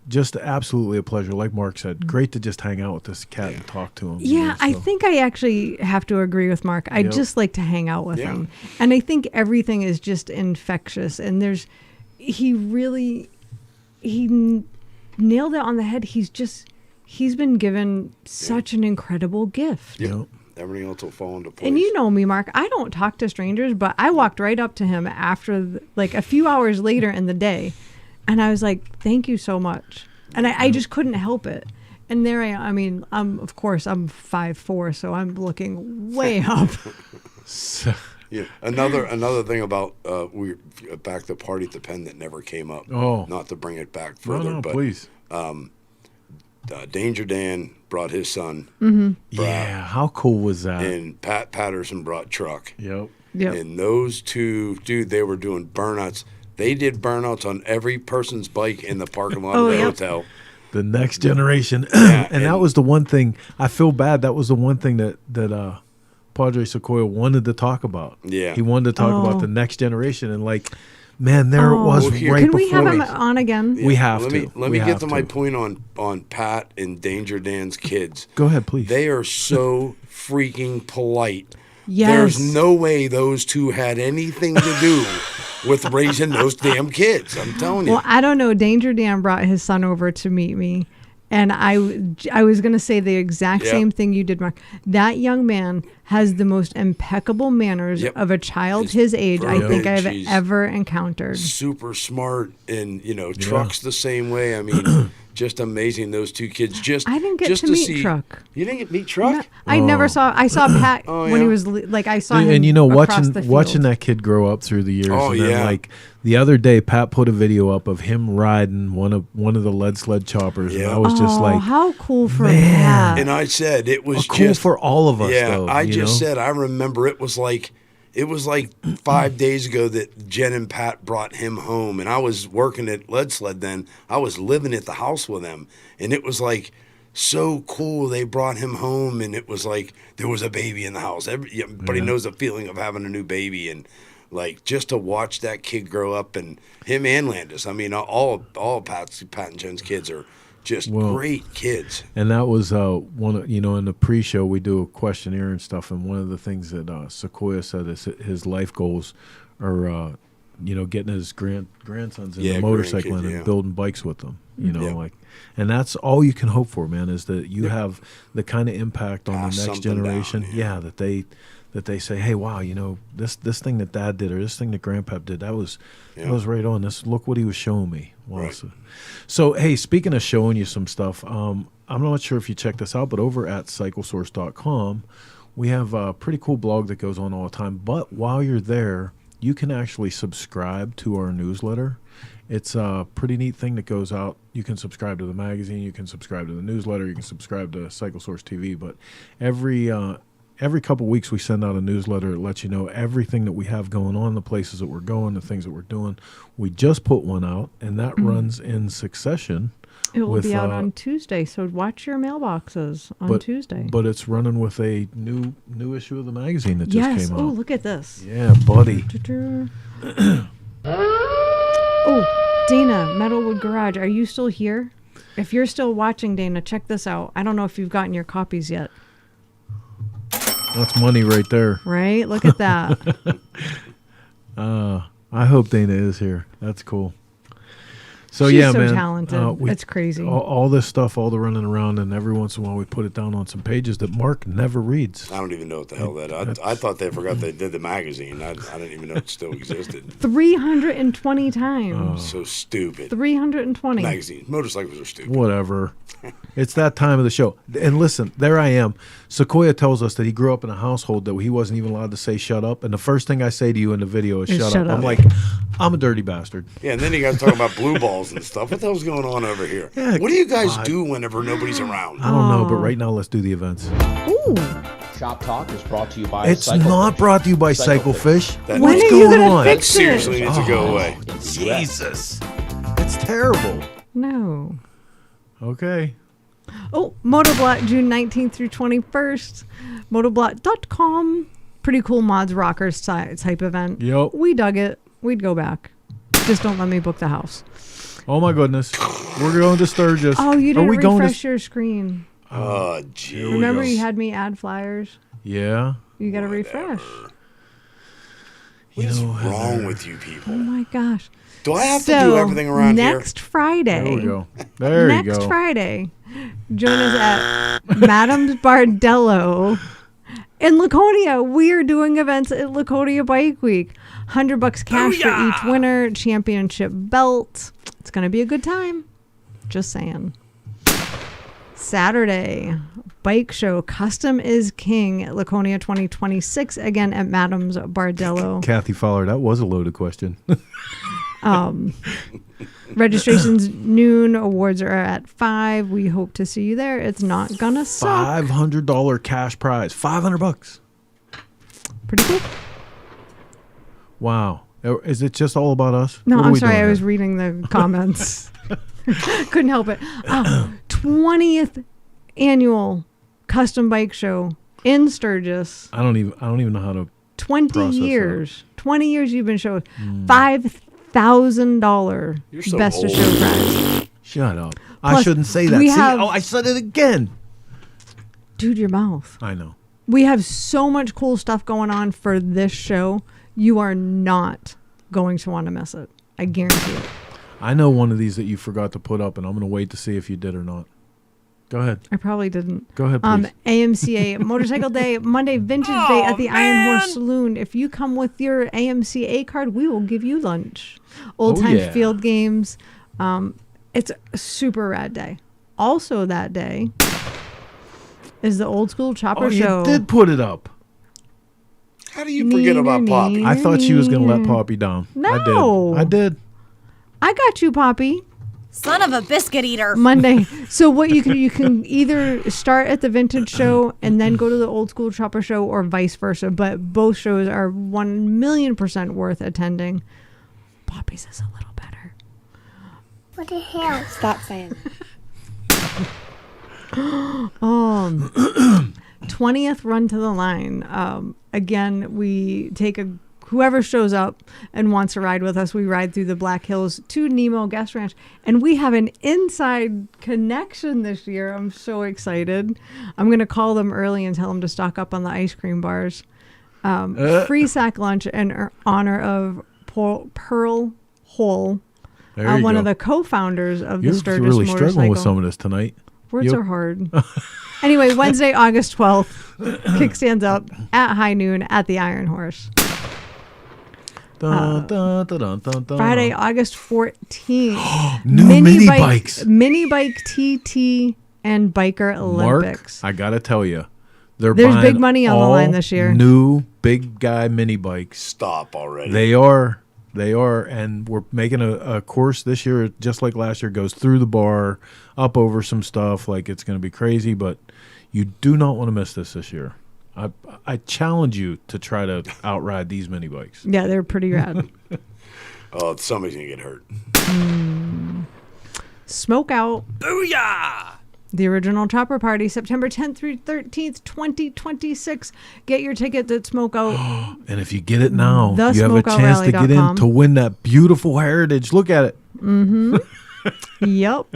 just absolutely a pleasure. Like Mark said, great to just hang out with this cat and talk to him. Yeah, I think I actually have to agree with Mark. I just like to hang out with him. And I think everything is just infectious. And he nailed it on the head. He's been given such an incredible gift. Yep. Everything else will fall into place. And you know me, Mark. I don't talk to strangers, but I walked right up to him after, like, a few hours later in the day, and I was like, "Thank you so much." And I just couldn't help it. And there I mean, I'm 5'4", so I'm looking way up. Yeah. Another thing about we back to Party at the Pen that never came up. Oh. Not to bring it back further, no, but please. Danger Dan brought his son. Mm-hmm. Yeah, how cool was that? And Pat Patterson brought Truck. Yep. And those two, dude, they were doing burnouts. They did burnouts on every person's bike in the parking lot of the hotel. The next generation. Yeah, and that was the one thing, I feel bad, that was the one thing that Padre Sequoia wanted to talk about. Yeah. He wanted to talk about the next generation. And like, man, there it was right before. Can we have him on again? We have to. Let me get to my point on Pat and Danger Dan's kids. Go ahead, please. They are so freaking polite. Yes. There's no way those two had anything to do with raising those damn kids. I'm telling you. Well, I don't know. Danger Dan brought his son over to meet me. And I was going to say the exact same thing you did, Mark. That young man has the most impeccable manners of a child his age I think I have ever encountered. Super smart and, trucks the same way. I mean, just amazing. Those two kids. I didn't get to meet Truck. You didn't get to meet Truck? No, I never saw. I saw Pat when he was like. I saw him. And you know, across the field. watching that kid grow up through the years. Oh, and then, yeah. like the other day, Pat put a video up of him riding one of the lead sled choppers, and I was just like, how cool for Pat. And I said it was cool just for all of us. Yeah, though, I you just know? said I remember it was like 5 days ago that Jen and Pat brought him home, and I was working at Lead Sled then. I was living at the house with them, and it was like so cool. They brought him home, and it was like there was a baby in the house. Everybody knows the feeling of having a new baby, and like just to watch that kid grow up, and him and Landis. I mean, all Pat and Jen's kids are just great kids. And that was one, in the pre-show we do a questionnaire and stuff, and one of the things that Sequoia said is his life goals are, getting his grandsons into motorcycling and building bikes with them. And that's all you can hope for, man, is that you have the kind of impact on the next generation. Down, that they say, hey, wow, this thing that Dad did or this thing that Grandpa did, that was right on. Look what he was showing me. Wow. Right. So, hey, speaking of showing you some stuff, I'm not sure if you check this out, but over at CycleSource.com, we have a pretty cool blog that goes on all the time. But while you're there, you can actually subscribe to our newsletter. It's a pretty neat thing that goes out. You can subscribe to the magazine, you can subscribe to the newsletter, you can subscribe to CycleSource TV, but every couple weeks we send out a newsletter that lets you know everything that we have going on, the places that we're going, the things that we're doing. We just put one out, and that runs in succession. It will be out on Tuesday, so watch your mailboxes on Tuesday. But it's running with a new issue of the magazine that just came out. Oh, look at this. Yeah, buddy. Oh, Dana, Metalwood Garage, are you still here? If you're still watching, Dana, check this out. I don't know if you've gotten your copies yet. That's money right there. Right? Look at that. I hope Dana is here. That's cool. So She's yeah, so man, talented. It's crazy. All this stuff, all the running around, and every once in a while we put it down on some pages that Mark never reads. I don't even know what the hell that. I thought they forgot they did the magazine. I didn't even know it still existed. 320 times. So stupid. 320. Magazines, motorcycles are stupid. Whatever. It's that time of the show. And listen, there I am. Sequoia tells us that he grew up in a household that he wasn't even allowed to say shut up. And the first thing I say to you in the video is shut up. I'm like, I'm a dirty bastard. Yeah, and then you guys talking about blue balls and stuff. What the hell's going on over here? Yeah, what do you guys do whenever nobody's around? I don't know, but right now let's do the events. Ooh. Shop Talk is brought to you by It's not brought to you by Cyclefish. That, When What's are you going gonna on? fix that seriously needs to go away. Jesus. It's terrible. No. Okay. Oh, Motoblot, June 19th through 21st. Motoblot.com. Pretty cool mods rockers type event. Yep. We dug it. We'd go back. Just don't let me book the house. Oh my goodness. We're going to Sturgis. Oh, you Are didn't we going to refresh your screen. Oh, gee. Remember you had me add flyers? Yeah. You got to refresh. What is wrong with you people? Oh my gosh. Do I have to do everything around here? Next Friday. There we go. There you go. Next Friday, join us at Madam's Bardello in Laconia. We are doing events at Laconia Bike Week. $100 cash for each winner. Championship belt. It's going to be a good time. Just saying. Saturday, bike show. Custom is King at Laconia 2026. Again at Madam's Bardello. Kathy Fowler, that was a loaded question. Registration's noon. Awards are at 5. We hope to see you there. It's not gonna suck. $500 cash prize. $500. Pretty cool. Wow. Is it just all about us? No, What are I'm we sorry. doing I was here? reading the comments. Couldn't help it. 20th annual custom bike show in Sturgis. I don't even know how to 20 process years. 20 years you've been showing. $5,000 You're so best of old. show prize. Shut up. Plus, I shouldn't say that. we See, have- I said it again. Dude, your mouth. I know. We have so much cool stuff going on for this show. You are not going to want to miss it. I guarantee it. I know one of these that you forgot to put up, and I'm going to wait to see if you did or not. Go ahead. I probably didn't. Go ahead, please. AMCA Motorcycle Day, Monday, Vintage Day at the Iron Horse Saloon. If you come with your AMCA card, we will give you lunch. Old Time yeah. Field Games. It's a super rad day. Also that day is the Old School Chopper Show. You did put it up. How do you forget about Poppy? I thought she was going to let Poppy down. No. I did. I got you, Poppy. Son of a biscuit eater. Monday. So what you can either start at the vintage show and then go to the Old School Chopper Show, or vice versa. But both shows are 1,000,000% worth attending. Poppy's is a little better. What the hell? Stop saying. 20th run to the line. Again, we take whoever shows up and wants to ride with us, we ride through the Black Hills to Nemo Guest Ranch. And we have an inside connection this year. I'm so excited. I'm going to call them early and tell them to stock up on the ice cream bars. Free sack lunch in honor of Pearl Hole, one of the co-founders of the Sturgis really Motorcycle. Struggling with some of this tonight. Words are hard. Anyway, Wednesday, August 12th, kickstands up at high noon at the Iron Horse. Friday, August 14th. New mini bikes. Mini bike TT and Biker Olympics. Mark, I got to tell you, there's big money on the line this year. New big guy mini bikes. Stop already. They are. And we're making a course this year, just like last year, goes through the bar, up over some stuff. Like, it's going to be crazy, but you do not want to miss this year. I challenge you to try to outride these mini bikes. Yeah, they're pretty rad. Oh, somebody's going to get hurt. SmokeOut. Booyah! The original Chopper Party, September 10th through 13th, 2026. Get your tickets at SmokeOut. And if you get it now, you have a chance to SmokeOutRally.com. get in to win that beautiful heritage. Look at it. Mm-hmm. Yep.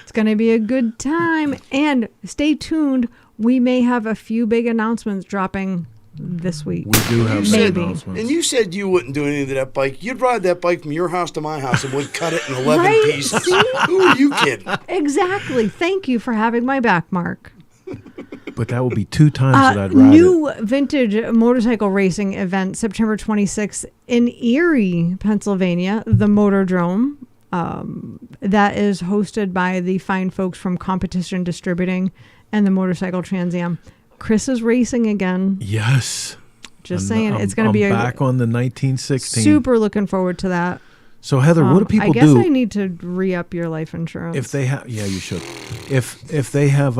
It's going to be a good time. And stay tuned. We may have a few big announcements dropping this week. We do have some announcements. And you said you wouldn't do anything to that bike. You'd ride that bike from your house to my house and would cut it in 11 pieces. Who are you kidding? Exactly. Thank you for having my back, Mark. But that would be 2 times that I'd ride new vintage motorcycle racing event, September 26th in Erie, Pennsylvania, the Motordrome. That is hosted by the fine folks from Competition Distributing and the Motorcycle Trans Am. Chris is racing again. Yes. Just saying, it's going to be back on the 1916. Super looking forward to that. So Heather, what do people do? I guess I need to re-up your life insurance. If they have, yeah, you should. If they have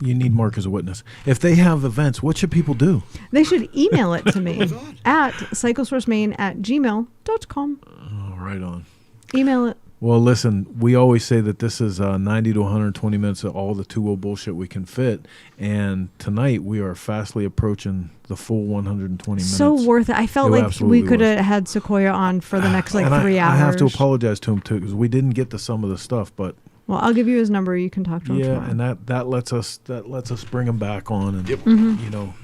you need Mark as a witness. If they have events, what should people do? They should email it to me at cyclesourcemain@gmail.com. Oh, right on. Email it. Well, listen, we always say that this is 90 to 120 minutes of all the two-wheel bullshit we can fit. And tonight we are fastly approaching the full 120 minutes. So worth it. I felt like we could have had Sequoia on for the next 3 hours. I have to apologize to him, too, because we didn't get to some of the stuff. But well, I'll give you his number. You can talk to him tomorrow. And that lets us bring him back on. And, you know,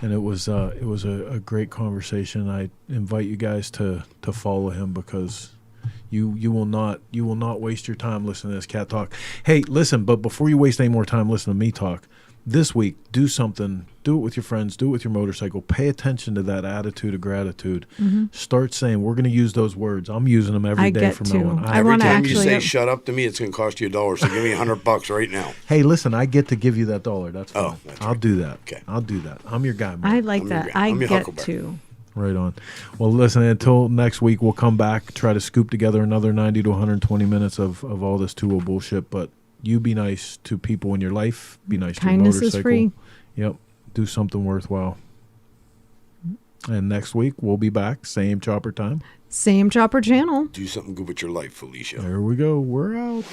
and it was a great conversation. I invite you guys to follow him because you will not waste your time listening to this cat talk. Hey, listen, but before you waste any more time listening to me talk, this week, do something. Do it with your friends. Do it with your motorcycle. Pay attention to that attitude of gratitude. Mm-hmm. Start saying, we're going to use those words. I'm using them every day from now on. Every time you say shut up to me, it's going to cost you $1. So give me $100 right now. Hey, listen, I get to give you that $1. That's fine. That's I'll do that. Okay. I'll do that. I'm your guy, man. I like that. I get to. Right on. Well, listen, until next week, we'll come back, try to scoop together another 90 to 120 minutes of all this two-wheel bullshit. But you be nice to people in your life. Be nice to your motorcycle. Kindness is free. Yep. Do something worthwhile. And next week, we'll be back. Same chopper time. Same chopper channel. Do something good with your life, Felicia. There we go. We're out.